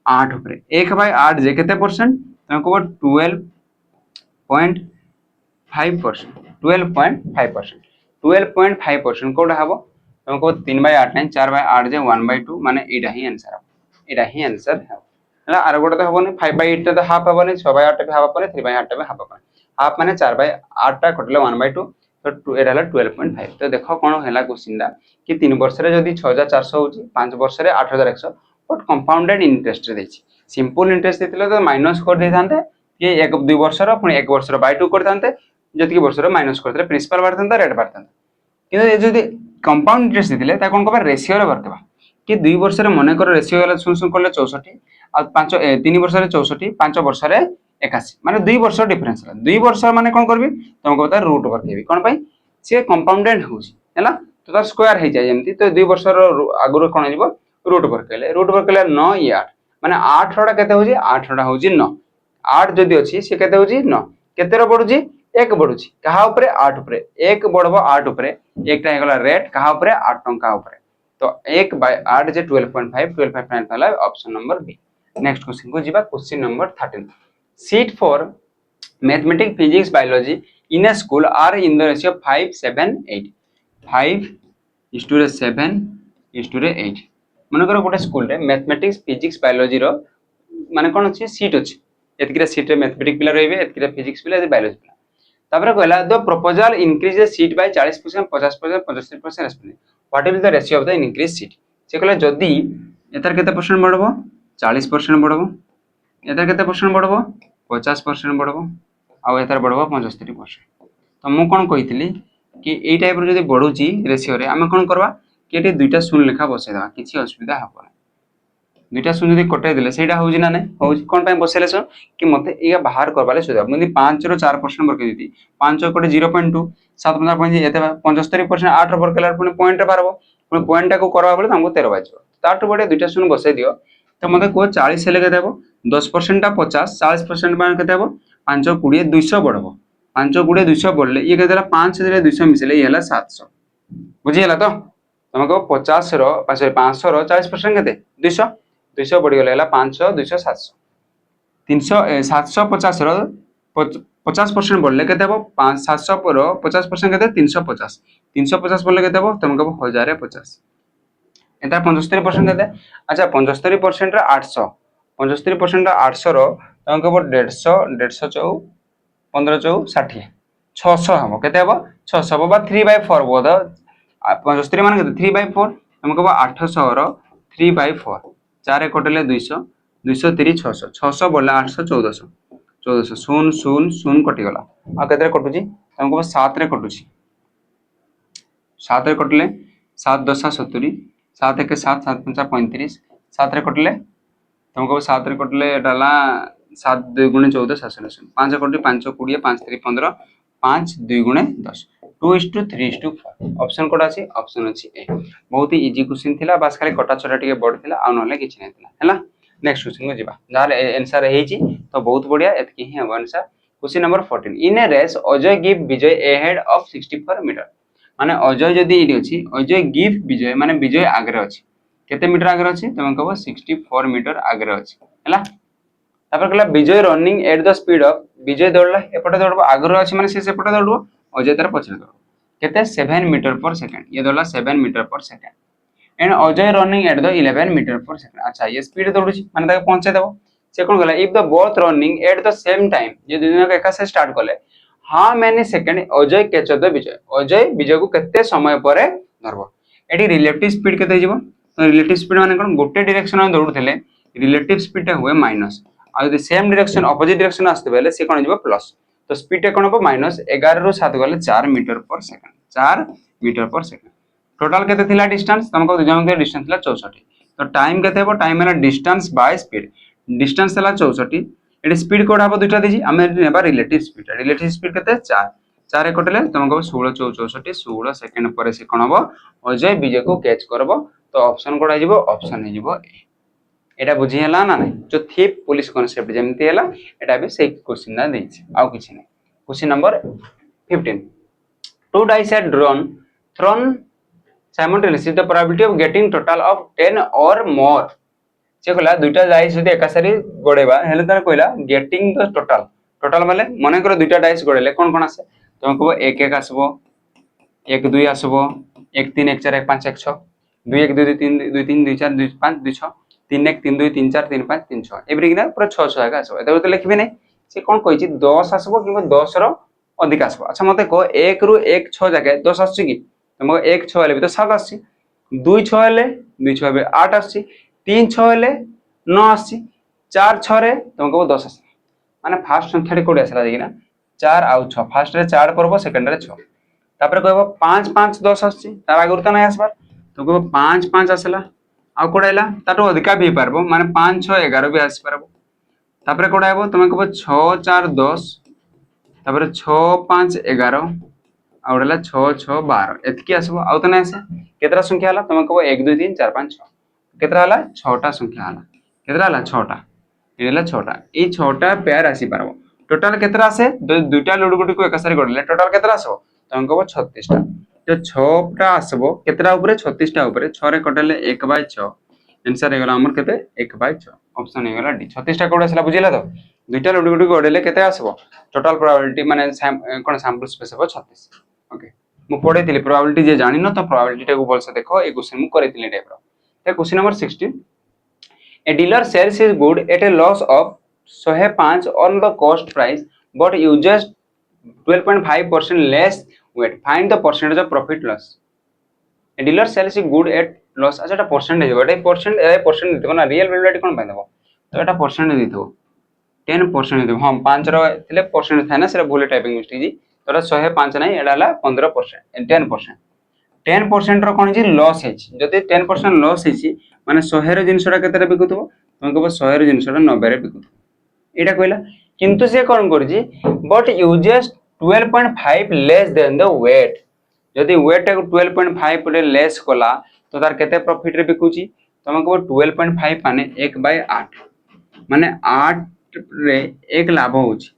Speaker 1: 8 ऊपर 1 बाय 8 जे केते परसेंट तको 12.5% 12.5% कोडा हबो तको 3 बाय 8 नहीं 4 बाय 8 जे 1 बाय 2 माने एटा ही आंसर हबो एटा ही आंसर है हला आर गोटा तो हबो 5 बाय 8 तो हाफ हबो 6 बाय 8 भी हाफ हबो 3 बाय 8 भी हाफ हबो हाफ माने 4 बाय 8 टा कटले 1 बाय 2 तो एटा हला 12.5 तो देखो कोन हला क्वेश्चन दा कि 3 वर्ष रे जदी 6400 होची 5 वर्ष रे 8100 बट कंपाउंडेड इंटरेस्ट रे देछि सिंपल इंटरेस्ट देतिले तो माइनस कर दे थानते कि 1 2 वर्ष रो पुनी 1 वर्ष रो बाय 2 कर थानते जति वर्ष रो माइनस करते प्रिंसिपल बार थानता रेट बार थानता किंतु ए जदी कंपाउंड इंटरेस्ट देतिले ता कोन कबा रेशियो रे बरतबा कि 2 वर्ष रे मने कर रेशियो वाला सुन करले 64 आ 5 3 वर्ष रे 64 5 वर्ष रे 81 माने 2 वर्ष डिफरेंस 2 वर्ष माने कोन करबी तुम कहता रूट वर्केबी कोन पई से कंपाउंडेड होउची हैला तो तार स्क्वायर हे जाय जेमती तो 2 वर्ष रो आगुरो कोन जिवो रूट वर्केले 9 ये 8 माने 8 टा केते होजी 8 टा होजी 9 8 जदी अछि से केते होजी 9 केते रो बढ़ुजी 1 बढ़ुची कहा ऊपर 8 ऊपर 1 बढ़बो 8 ऊपर 1 टा हेगला रेट कहा ऊपर 8 टंका ऊपर तो 1/8 जे 12.5 ହେଲା option number B. Next question को जीवा question number 13 seat for mathematics physics biology in a school are in the ratio 5 7 8 5:7:8 मनकर गोटे स्कूल रे मैथमेटिक्स फिजिक्स बायोलॉजी रो माने कोन अछि सीट अछि एतकिरा सीट रे मैथमेटिक्स पिला रहबे एतकिरा फिजिक्स पिला एतकिरा बायोलॉजी पिला तापर कहला the proposal increase the seat by 40% 50% 75% respectively what will the ratio of the increase seat से कहला जदी एतार केते परसेंट बढ़बो 40% बढ़बो एतार केते परसेंट बढ़बो 50% बढ़बो आ एतार बढ़बो 75%। तो मु कोन कहितली कि एई टाइप रो जदी बढ़ुची रेशियो रे आमे कोन करबा कि एटी दुईटा शून्य लेखा बसै दवा किछि असुविधा हबो दुईटा शून्य यदि कटाई देले सेटा होउची ना नै होउची कोन पय बसेले सो कि मते इया बाहर करबाले सुविधा मुंदी 5 रो 4% बरके दिती 5 कोटे 0.2 7 15 एते 75% 8 रो बरकेला पुनी पॉइंट रे पारबो पुनी पॉइंट टा को करबा बेले हमको 13 बाजो ताटू बडे दुईटा शून्य बसै दियो तो मते को 40 हेले के देबो 10% टा 50 40% मान के देबो 5 20 200 बढ़बो 5 20 200 बढ़ले ये के देला 5 रे 200 मिसले ये हला 700 बुझी हला तो तुमको 50 रो 500 रो 40% केते 200 200 बढ़ी गला 500 200 700 300 750 रो 50% बढ़ले केते हबो 5 700 रो 50% केते 350 350 बढ़ले केते हबो तुमको 1050 एटा 75% केते अच्छा 75% रे 800 75% रे 800 रो तुमको 150 150 चौ 15 चौ 60 600 हबो केते हबो 600 हबो बा 3/4 बोध 75 मान केते 3/4 तुमको 800 रो 3/4 4 कटले 200 200 3 600 600 बोला 800 1400 1400 शून शून शून कटि गला आ केते कटुची तुमको 7 रे कटुची 7 रे कटले 7 10 70 7 1 7 7 5 35 7 रे कटले तुमको 7 रे कटले डाला 7 2 गुणे 14 7 5 कटि 5 20 5 3 15 5 2 गुणे 10 2:3:4 ऑप्शन कोड अछि ऑप्शन अछि ए बहुत ही इजी क्वेश्चन थिला बस खाली कटा छटा टिके बड थिला आ नले किछ नै थिला हैला नेक्स्ट क्वेश्चन को जिबा जाले आंसर हेची तो बहुत बढ़िया एतकी ही अब answer question number 14 in a race Ajay give Vijay ahead of 64 metre माने अजय जदी इडी अछि अजय गिव विजय माने विजय आगरे अछि केते मीटर आगरे अछि तमे कहबो 64 मीटर आगरे अछि हैला तापर कहला Vijay running at the speed of Vijay दौड़ला एपटे दौड़बो आगरे अछि माने से सेपटे दौड़बो अजय तार पछरे दौड़बो केते 7 मीटर पर सेकंड ये दौड़ला 7 metre per second and Ajay running at the 11 metre per second अच्छा ये स्पीड दौड़ुची माने ताके पहुंचे देबो से कोन गला if the both running at the same time ये दुनो के एका से स्टार्ट करले हां मैंने सेकंड अजय कैच द विजय को केते समय परे धरबो एडी रिलेटिव स्पीड केते जीवो तो रिलेटिव स्पीड माने कोन गोटे डायरेक्शन में दौड़ुथले रिलेटिव स्पीड हुए माइनस आ यदि सेम डायरेक्शन अपोजिट डायरेक्शन आस्ते बेले से कोन जीवो प्लस तो स्पीड कोन हो माइनस 11 रो 7 गले 4 metre per second 4 metre per second total केते थिला डिस्टेंस तुमको दुजन के डिस्टेंस थिला 64 तो टाइम केते हो टाइम है डिस्टेंस बाय स्पीड डिस्टेंस थिला 64 एडी स्पीड कोड हबो दुटा दिजी हमें नेबा रिलेटिव स्पीड केते 4 4 कटले तुमको 16 64 16 सेकंड पर से कोन हबो अजय विजय को कैच करबो तो ऑप्शन कोड आजिबो ऑप्शन हे जिवो ए एटा बुझी हला ना नै जो थीप पुलिस कांसेप्ट जेमति हला एटा भी से क्वेश्चन ना देछि आउ किछि नै question number 15 two dice are thrown simultaneously the probability of getting total of 10 or more से कहला दुईटा डाइस यदि एका सारी गडेबा हेले तार कहला गेटिंग द टोटल माने मने करो दुईटा डाइस गडेले कोन कोन आसे तुम कहबो 1 1 आसबो 1 2 आसबो 1 3 1 4 1 5 1 6 2 1 2 3 2 3 2 4 2 5 2 6 3 1 3 2 3 4 3 5 3 6 एवरी किना पूरा 6 6 का आसबो एतो तो लिखबे नै से कोन कहिछि 10 आसबो किबा 10 रो अधिक आसबो अच्छा मते को 1 रु 1 6 जगह 10 आछि कि तुमको 1 6 हेले भी तो 7 आछि 2 6 हेले 2 6 बे 8 आछि 3 6 हेले 9 आछि 4 6 रे तुमको 10 आछि माने फर्स्ट संख्या कोड आसला देखिना 4 आउ 6 फर्स्ट रे 4 करबो सेकंड रे 6 तापर कहबो 5 5 10 आछि तार आगुर त नै आसबा तो कहबो 5 5 आसला आउ कोड आइला ताटो अधिका भी पारबो माने 5 6 11 भी आसी पारबो तापर कोड आइबो तुम कहबो 6 4 10 तापर 6 5 11 आउडला 6 6 12 एतकी आसबो आउ त नै आसे केतरा संख्या हला तुम कहबो 1 2 3 4 5 6 केतरा हला 6 टा संख्या हला केतरा हला 6 टा एला 6 टा ए 6 टा पेयर आसी पारबो टोटल केतरा आसे दुईटा लुडु गुटी को एका सारी गडले टोटल केतरा आसबो तुम कहबो 36 टा जो 6टा आसबो केतरा ऊपर 36टा ऊपर 6 रे कटेले 1/6 आंसर हे गला हमर केते 1/6 ऑप्शन हे गला डी 36टा कोड असला बुझिला तो दुईटा लुडी गुडी गडेले केते आसबो टोटल प्रोबेबिलिटी माने कोन सैंपल स्पेस हो 36 ओके मु पढेतिली प्रोबेबिलिटी जे जानि न तो प्रोबेबिलिटी को बोलसे देखो ए क्वेश्चन मु करेतिली टाइप रो ते question number 16 a dealer sells his good at a loss of 105 on the cost price but uses 12.5% less weight find the percentage of profit loss a dealer sells his good at loss अच्छा এটা परसेंटेज है এটা परसेंट देबो ना रियल वैल्यू कोन पाइ देबो तो এটা परसेंट देथो 10% देबो हम 5 रो थिले परसेंट थाना सेरा भूल टाइपिंग मिस्टेक जी तो 105 नहीं एडा ला 15% 10% 10% रो कोन जी लॉस है जदि 10% लॉस है माने 100 रो जिंसटा केते बिकुथबो तुम कहबो 100 रो जिंसटा 90 रे बिकुथबो एटा कहला किंतु से कोन करजी but uses 12.5 less than the weight जदि वेट को 12.5 रे लेस कोला तो तार केते प्रॉफिट रे बिकुची तुम कहबो 12.5 माने 1/8 माने 8 रे 1 लाभ होची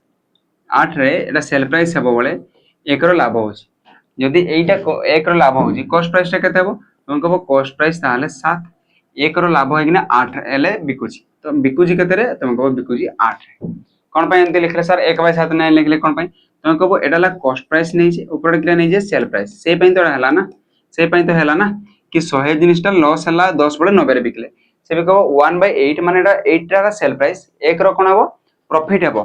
Speaker 1: 8 रे एटा सेल प्राइस हेबो बळे 1 रो लाभ होची जदि एटा 1 रो लाभ होची कॉस्ट प्राइस टा केते हेबो तुम कहबो कॉस्ट प्राइस ताले 7 1 रो लाभ होइना 8 एले बिकुची तो बिकुची केते रे तुम कहबो बिकुची 8 रे कोन पय एंते लिखले सर 1/7 नै लिखले कोन पय तुम कहबो एटा ला कॉस्ट प्राइस नै छै ऊपर किला नै जे सेल प्राइस से पय तो हला ना से पय तो हला ना कि 100 जिनिसटा लॉस हला 10 बळे 90 रे बिकले से भी कहबो 1/8 माने एटा 8 टा सेल प्राइस 1 रो कोन हबो प्रॉफिट हबो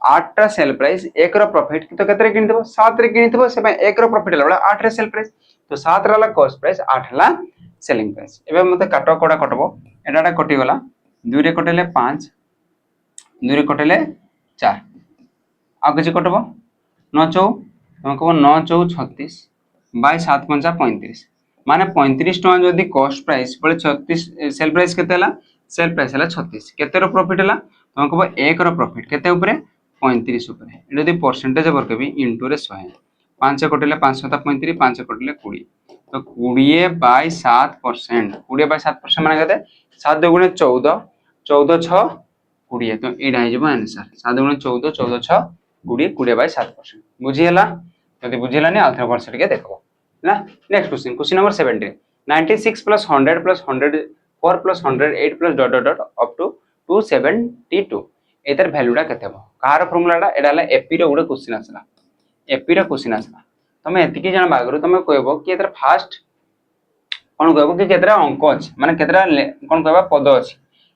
Speaker 1: 8 टा सेल प्राइस 1 रो प्रॉफिट तो केतरे किनि देबो 7 रे किनि देबो से 1 रो प्रॉफिट हला 8 रे सेल प्राइस तो 7 रा कॉस्ट प्राइस 8 हला सेलिंग प्राइस एबे मते काटो कोडा कटबो एटाटा कटि गला 2 रे कटेले 5 2 रे कटेले 4 आ किछि कटबो 9 चौ तुम कहबो 9 चौ 36 बाय 7 पंजा 35 माने 35 टका जदी कॉस्ट प्राइस बळे 36 सेल प्राइस केते हला सेल प्राइस हला 36 केते रो प्रॉफिट हला तुम कहबो 1 रो प्रॉफिट केते ऊपरे 35 ऊपरे जदी परसेंटेज वर्कबी इनटू रे 100 5 कटेले 5 7 35 5 कटेले 20 तो 20/7% 20/7% माने केते 7 दुगुणे 14 14 6 20 तो एडा हे जबो आंसर 7 दुगुणे 14 14 6 20 20/7% बुझी हला जदी बुझिला ने आल्थर वर्ड के देखो ना next question number 17 96 + 100 + 100 4 + 100 8 + dot dot up to 272 एतर वैल्यूटा केते हो कार फार्मूलाटा एडाला एपी रो गुडे क्वेश्चन आसला एपी रो क्वेश्चन आसला तमे एतिकी जण बागरो तमे कहबो कि एतर फास्ट कोन कहबो कि केतरा अंक अछि माने केतरा कोन कहबा पद अछि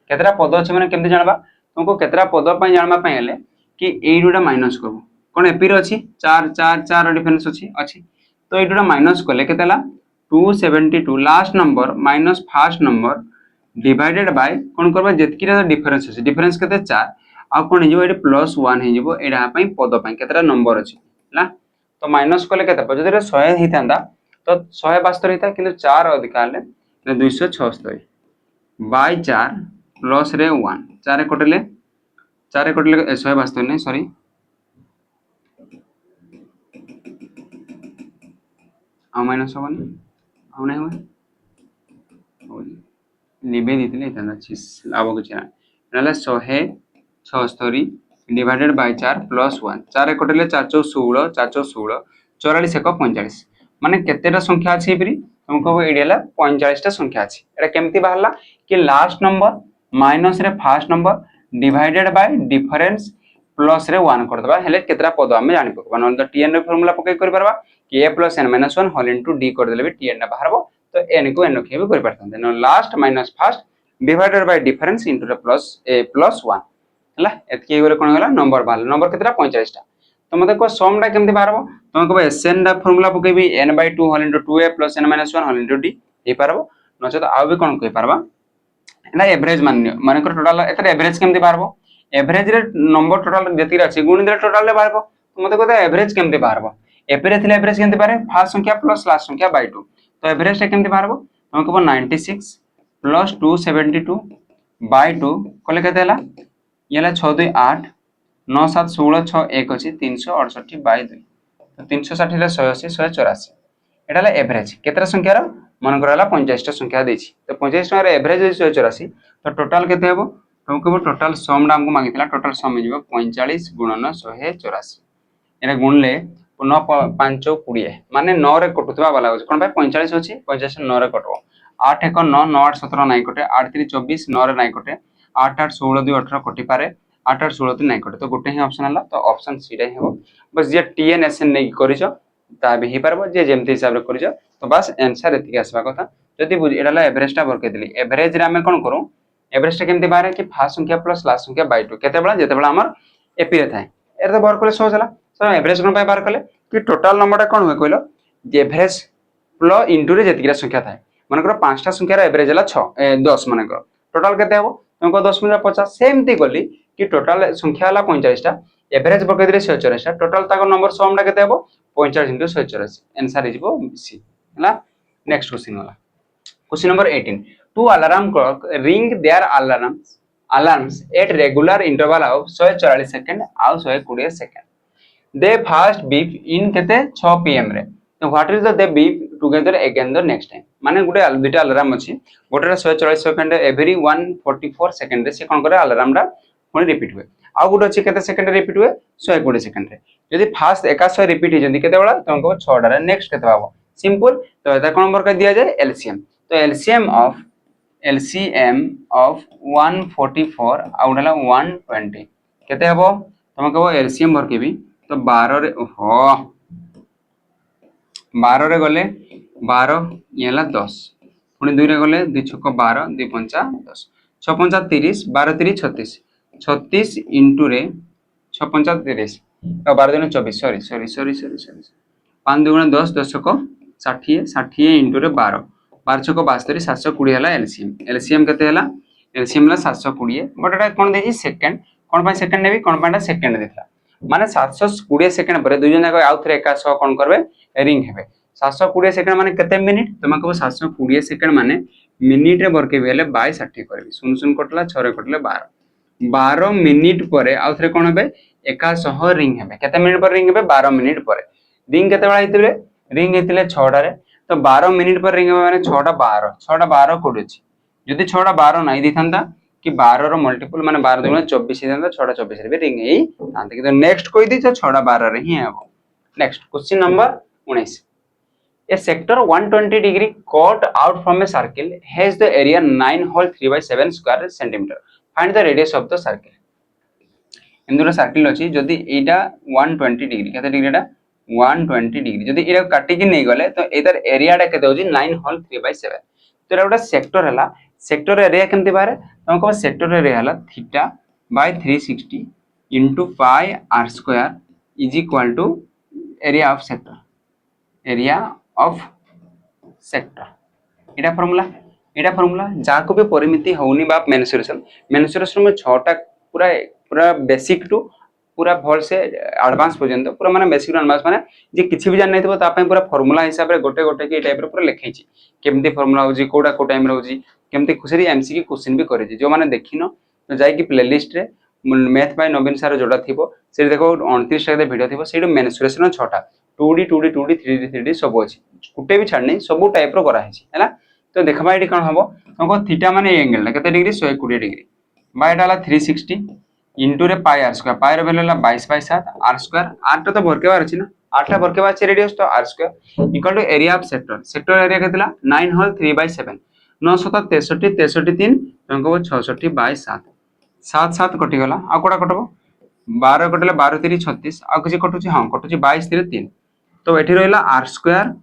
Speaker 1: केतरा पद अछि माने केमति जानबा तुमको केतरा पद पय जानबा पय हले कि एडुडा माइनस करबो कोन एपी रो अछि 4 4 4 डिफरेंस अछि तो एडुडा माइनस करले केतला 272 last number minus first number divided by कोन करबा जेतकीरा डिफरेंस अछि डिफरेंस केते 4 आ कोन हिजो एडी +1 हिजो एडा पय पद पय केतरा नंबर अछि हला तो माइनस करले केते जदि 100 हितांदा तो 172 हिता किंतु 4 अधिक आले 276 बाय 4 प्लस रे 1 4 कटले 172 नहीं सॉरी आ माइनस होबनी आ नहीं हुए लिबे दितले हितांदा छिस लाभ को छना नले 176 डिवाइडेड बाय 4 प्लस 1 4 कटले 416 416 44 एक 45 माने केतेटा संख्या अछि एपरी तुमको एडियाला 45 टा संख्या अछि एटा केमति बाहरला कि लास्ट नंबर माइनस रे first number divided bye difference plus रे 1 कर दबा हेले केतरा पद हम जानि पकबा न त tn रे फार्मूला पकै कर परबा कि a + n - 1 whole into d कर देले बे tn ना बाहरबो तो n को n के भी कर परथन न last minus first divided by difference into the plus a + 1 हला एतकी गले कोन गला नंबर बाहर नंबर केतरा 45 टा तो मते को सम टा केमति बाहरबो तुम कहबो sn दा फार्मूला पकेबी n/2 whole into 2a + n - 1 whole into d हे पारबो न छ तो आ भी कोन कहि पारबा ना एवरेज माने को टोटल एतर एवरेज केमति बाहरबो एवरेज रे नंबर टोटल जति अछि गुणी दे टोटल ले बाहरबो तो मते कहता एवरेज केमति बाहरबो एपरे थिले एवरेज केमति बारे फर्स्ट संख्या प्लस लास्ट संख्या बाय 2 तो एवरेज टा केमति बाहरबो हम कहबो 96 प्लस 272 बाय 2 कोले केते हला येला 6 2 8 9 7 16 6 1 अछि 368 बाय 2 तो 360 ले 180 184 एटा ला एवरेज केतरा संख्या रो मन करला 50 टा संख्या देछि तो 50 टा रे एवरेज 184 तो टोटल केते हेबो तुमको टोटल सम डाम को मागितला टोटल सम हिजबो 45 * 184 एरा गुणले 9 5 20 माने 9 रे कटुवा वाला होछ कोन भाई 45 होछि 45 9 रे कटो 8 1 9 9 8 17 नाही कटे 8 3 24 9 रे नाही कटे 8 8 16 2 18 कटि पारे 8 8 16 3 नाही कटे तो गोटे ही ऑप्शन हला तो ऑप्शन सी रे हेबो बस जे टीएनएसएन नै करिसो ता भी ही परबो जे जेमति हिसाब रे करिसो तो बस आंसर एति आसबा कथा जदि बुझ एडाला एवरेज ता बरके दिली एवरेज रे हम कोन करू एवरेज ता केमति बारे कि फास्ट संख्या प्लस लास्ट संख्या बाय 2 केते बळा जेते बळा हमर एपी रे थाए एरे तो बर कले सहज हला सो एवरेज कोन पाई बार कले कि टोटल नंबर टा कोन होय कहलो एवरेज प्लस इनटू रे जेतिरा संख्या थाए मानकर पांचटा संख्यार एवरेज हला 6 10 मानकर टोटल केते हबो तुमको 10 मिला 50 सेमती गली कि टोटल संख्या हला 45 टा एवरेज बरके दिले 184 टा टोटल ताको नंबर सम टा केते हबो 45 * 184 आंसर इज सी हला नेक्स्ट क्वेश्चन वाला question number 18 two alarm clock ring there alarms at regular interval of 144 second आउ 120 second they first beep in केते 6 pm रे तो what is the they beep together again the next time माने गुटे दुटा अलार्म अछि गोटे 144 सेकंड एवरी 144 सेकंड रे से कोन करे अलार्म रा पुनी रिपीट हुए आ गुटे अछि केते सेकंड रिपीट हुए 120 सेकंड रे यदि फास्ट एकाश रिपीट हो जंदी केते बळा तुमको 6 टा रे नेक्स्ट केते बाबो सिंपल तो एता कोन नंबर का दिया जाय एलसीएम तो LCM of 144 आउडला 120 केते हबो तुम कहबो LCM भर के भी तो 12 रे हो 12 रे गले 12 येला 10 पुनी 2 रे गले 2 छक 12 2 पंचा 10 6 पंचा 30 12 3 36 36 इनटू रे 6 पंचा 30 तो 12 दिन 24 सॉरी 5 2 10 10 छक 60 60 इनटू रे 12 12 छक 72 720 हला एलसीएम केते हला LCM La 720 but Etah cone देजी second cone pi second navy cone pi second देथला माने 720 सेकंड पर दुई जन आउ थरे एका सह कोन करबे रिंग हेबे 720 सेकंड माने केते मिनिट तुम कहबो 720 सेकंड माने मिनिट रे बरके बेले 22 60 करबी सुन सुन कटला 6 रे कटले 12 मिनिट पर आउ थरे कोन हेबे एका सह रिंग हेबे केते मिनिट पर रिंग हेबे 12 मिनिट पर रिंग केते बळा हितले रिंग हितले 6 टा रे तो 12 मिनिट पर रिंग माने 6 टा 12 कोड अछि जदि 6 टा 12 नाही दिथांता कि 12 रो मल्टीपल माने 12 दुना 24 हिथांता 6 टा 24 रे भी रिंग एई तांते कि तो नेक्स्ट कोइ दी 6 टा 12 रे ही हेबो next question number 19 a sector 120 degree cut out from a circle has the area 9 whole 3 by 7 square centimeter find the radius of the circle एंदुरा सर्कल अछि जदि एटा 120 डिग्री केते डिग्री एटा 120 डिग्री जदि एरा काटी कि नै गले तो एदर एरिया टा केते होजी 9 होल 3 by 7 तो एरा गोटा सेक्टर हला सेक्टर एरिया केमति बारे हम कहबो सेक्टर एरिया हला theta by 360 into pi r square is equal to area of sector एटा फार्मूला जाको भी परिमिति होउनी बा मेंसुरेशन में 6 टा पूरा बेसिक टू पूरा भल से एडवांस पर्यंत पूरा माने बेसिक टू एडवांस माने जे किछि भी जान नै थबो ता पय पूरा फार्मूला हिसाब रे गोटे के टाइप रे पूरा लिखै छी केमती फार्मूला होजी कोडा को टाइम रे होजी केमती खुसरी एमसीक्यू क्वेश्चन भी करे छी जो माने देखिनो तो जाय कि प्लेलिस्ट रे मैथ बाय नवीन सर जोडा थिबो से देखो 29 टा वीडियो थिबो सेडो मेंसुरेशन 6 टा 2D 3D सब अछि कुटे भी छाड़ नै सब टाइप रो करा है छी हैला तो देखबा एडी कोन हबो हमको थीटा माने एंगल ला केते डिग्री 120 डिग्री बाय डाला 360 इनटू रे पाई r स्क्वायर पाई रे वैल्यू ला 22/7 r स्क्वायर r तो बरकेबार अछि ना 8 टा बरकेबार अछि रेडियस तो r square equal to area of sector area केतला 9 होल 3/7 9 7 63 63 3 हमको 66/7 7 7 कटि गला आ कोडा कटबो 12 कटले 12 3 36 आ किछि कटुछि हां कटुछि 22 3 3 तो एठी रहला r square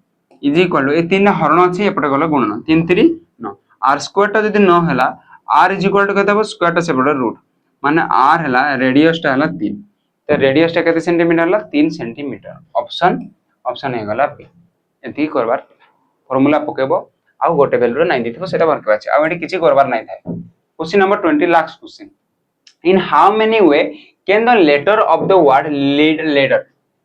Speaker 1: is equal to ए 3 हरण अछि एपटे गला गुणन 3 3 9 r स्क्वायर ता जदि न हला r इज इक्वल टू केतबो स्क्वायर ता सेपटे रूट माने r हला रेडियस ता हला 3 तो रेडियस ता केते सेंटीमीटर हला 3 सेंटीमीटर ऑप्शन हे गला बी एती करबार फार्मूला पकेबो आ गोटे वैल्यू रे 9 दिथबो सेटा बरकबा छै आ एटी किछि करबार नै थाए question number 20 last question in how many way can the letter of the word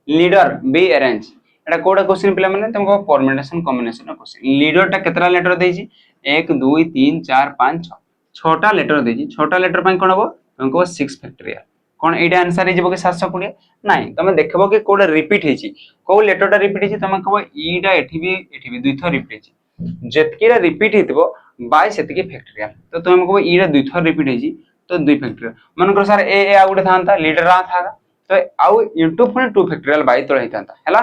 Speaker 1: leader be arrange एटा कोडा क्वेश्चन पिला माने तुमको परम्यूटेशन कॉम्बिनेशन क्वेश्चन लीडर ता केतरा लेटर देछि 1 2 3 4 5 6 6टा लेटर देछि 6टा लेटर पय कोन हबो तुमको 6 फैक्टोरियल कोन एटा आंसर हे जेबो कि 720 नाही तमे देखबो कि कोडा रिपीट हेछि को लेटर ता रिपीट हेछि तमे कहबो ई टा एठी भी दुई थर रिपीट हेछि जेतकीरा रिपीट हेतबो बाय सेतकी फैक्टोरियल तो तुम कहबो ई रा दुई थर रिपीट हेछि तो 2 फैक्टोरियल मन करो सर ए आ उडे थांता लीडर रा था तो आउ इंटू पुणी 2 फैक्टोरियल बाई तले होता है।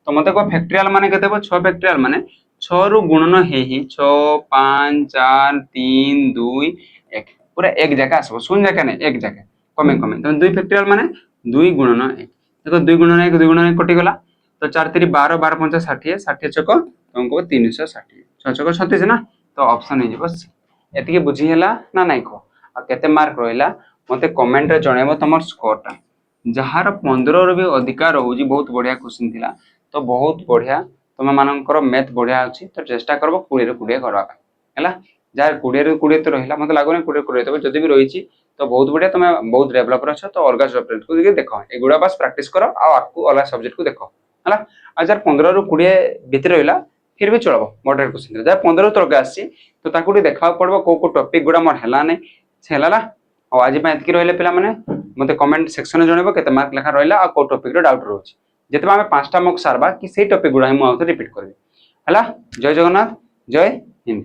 Speaker 1: तो मत कह फैक्टोरियल माने केते 6 फैक्टोरियल माने 6 रु गुणन हे 6 5 4 3 2 1 पूरा एक जगह आसो शून्य जगह नहीं एक जगह कमे कमे तो 2 फैक्टोरियल माने 2 गुणन 1 देखो 2 गुणन 1 2 गुणन 1 कटि गला तो 4 3 12 12 5 60 60 छक तुमको 360 6 छक 36 ना तो ऑप्शन हे जिवो सी एतिके बुझी हला ना नाही को आ केते मार्क रहला मते कमेंट रे जणेबो तमर स्कोर टा जहार 15 रो भी अधिकार होजी बहुत बढ़िया क्वेश्चन थिला तो बहुत बढ़िया तुम मानकर मैथ बढ़िया अच्छी तो चेष्टा करब 20 ରୁ 20 करवा है जार 20 ରୁ 20 तो रहा मत लगुनि 20 ରୁ 20 जब भी रही तो बहुत बढ़िया तुम बहुत डेवलपर अच्छ तो अलग सब्जेक्ट को देख एगुड़ा बस प्रैक्टिस कर आपको अलग सब्जेक्ट को देख है जार 15 ରୁ 20 भितर रहा फिर भी चलो मॉडरेट क्वेश्चन जार 15 तक आसी तो ताकू देखा पड़ो कौ टॉपिक गुड़ा मोर है नहीं आज ये रही पे मत कमेंट सेक्शन में जनइब केते मार्क लेखा रहा आ कौ टॉपिक डाउट रोचे जिते आम 5टा मॉक सारबा कि से टॉपिक गुड़ा ही मुझे रिपीट करी है। जय जगन्नाथ जय हिंद।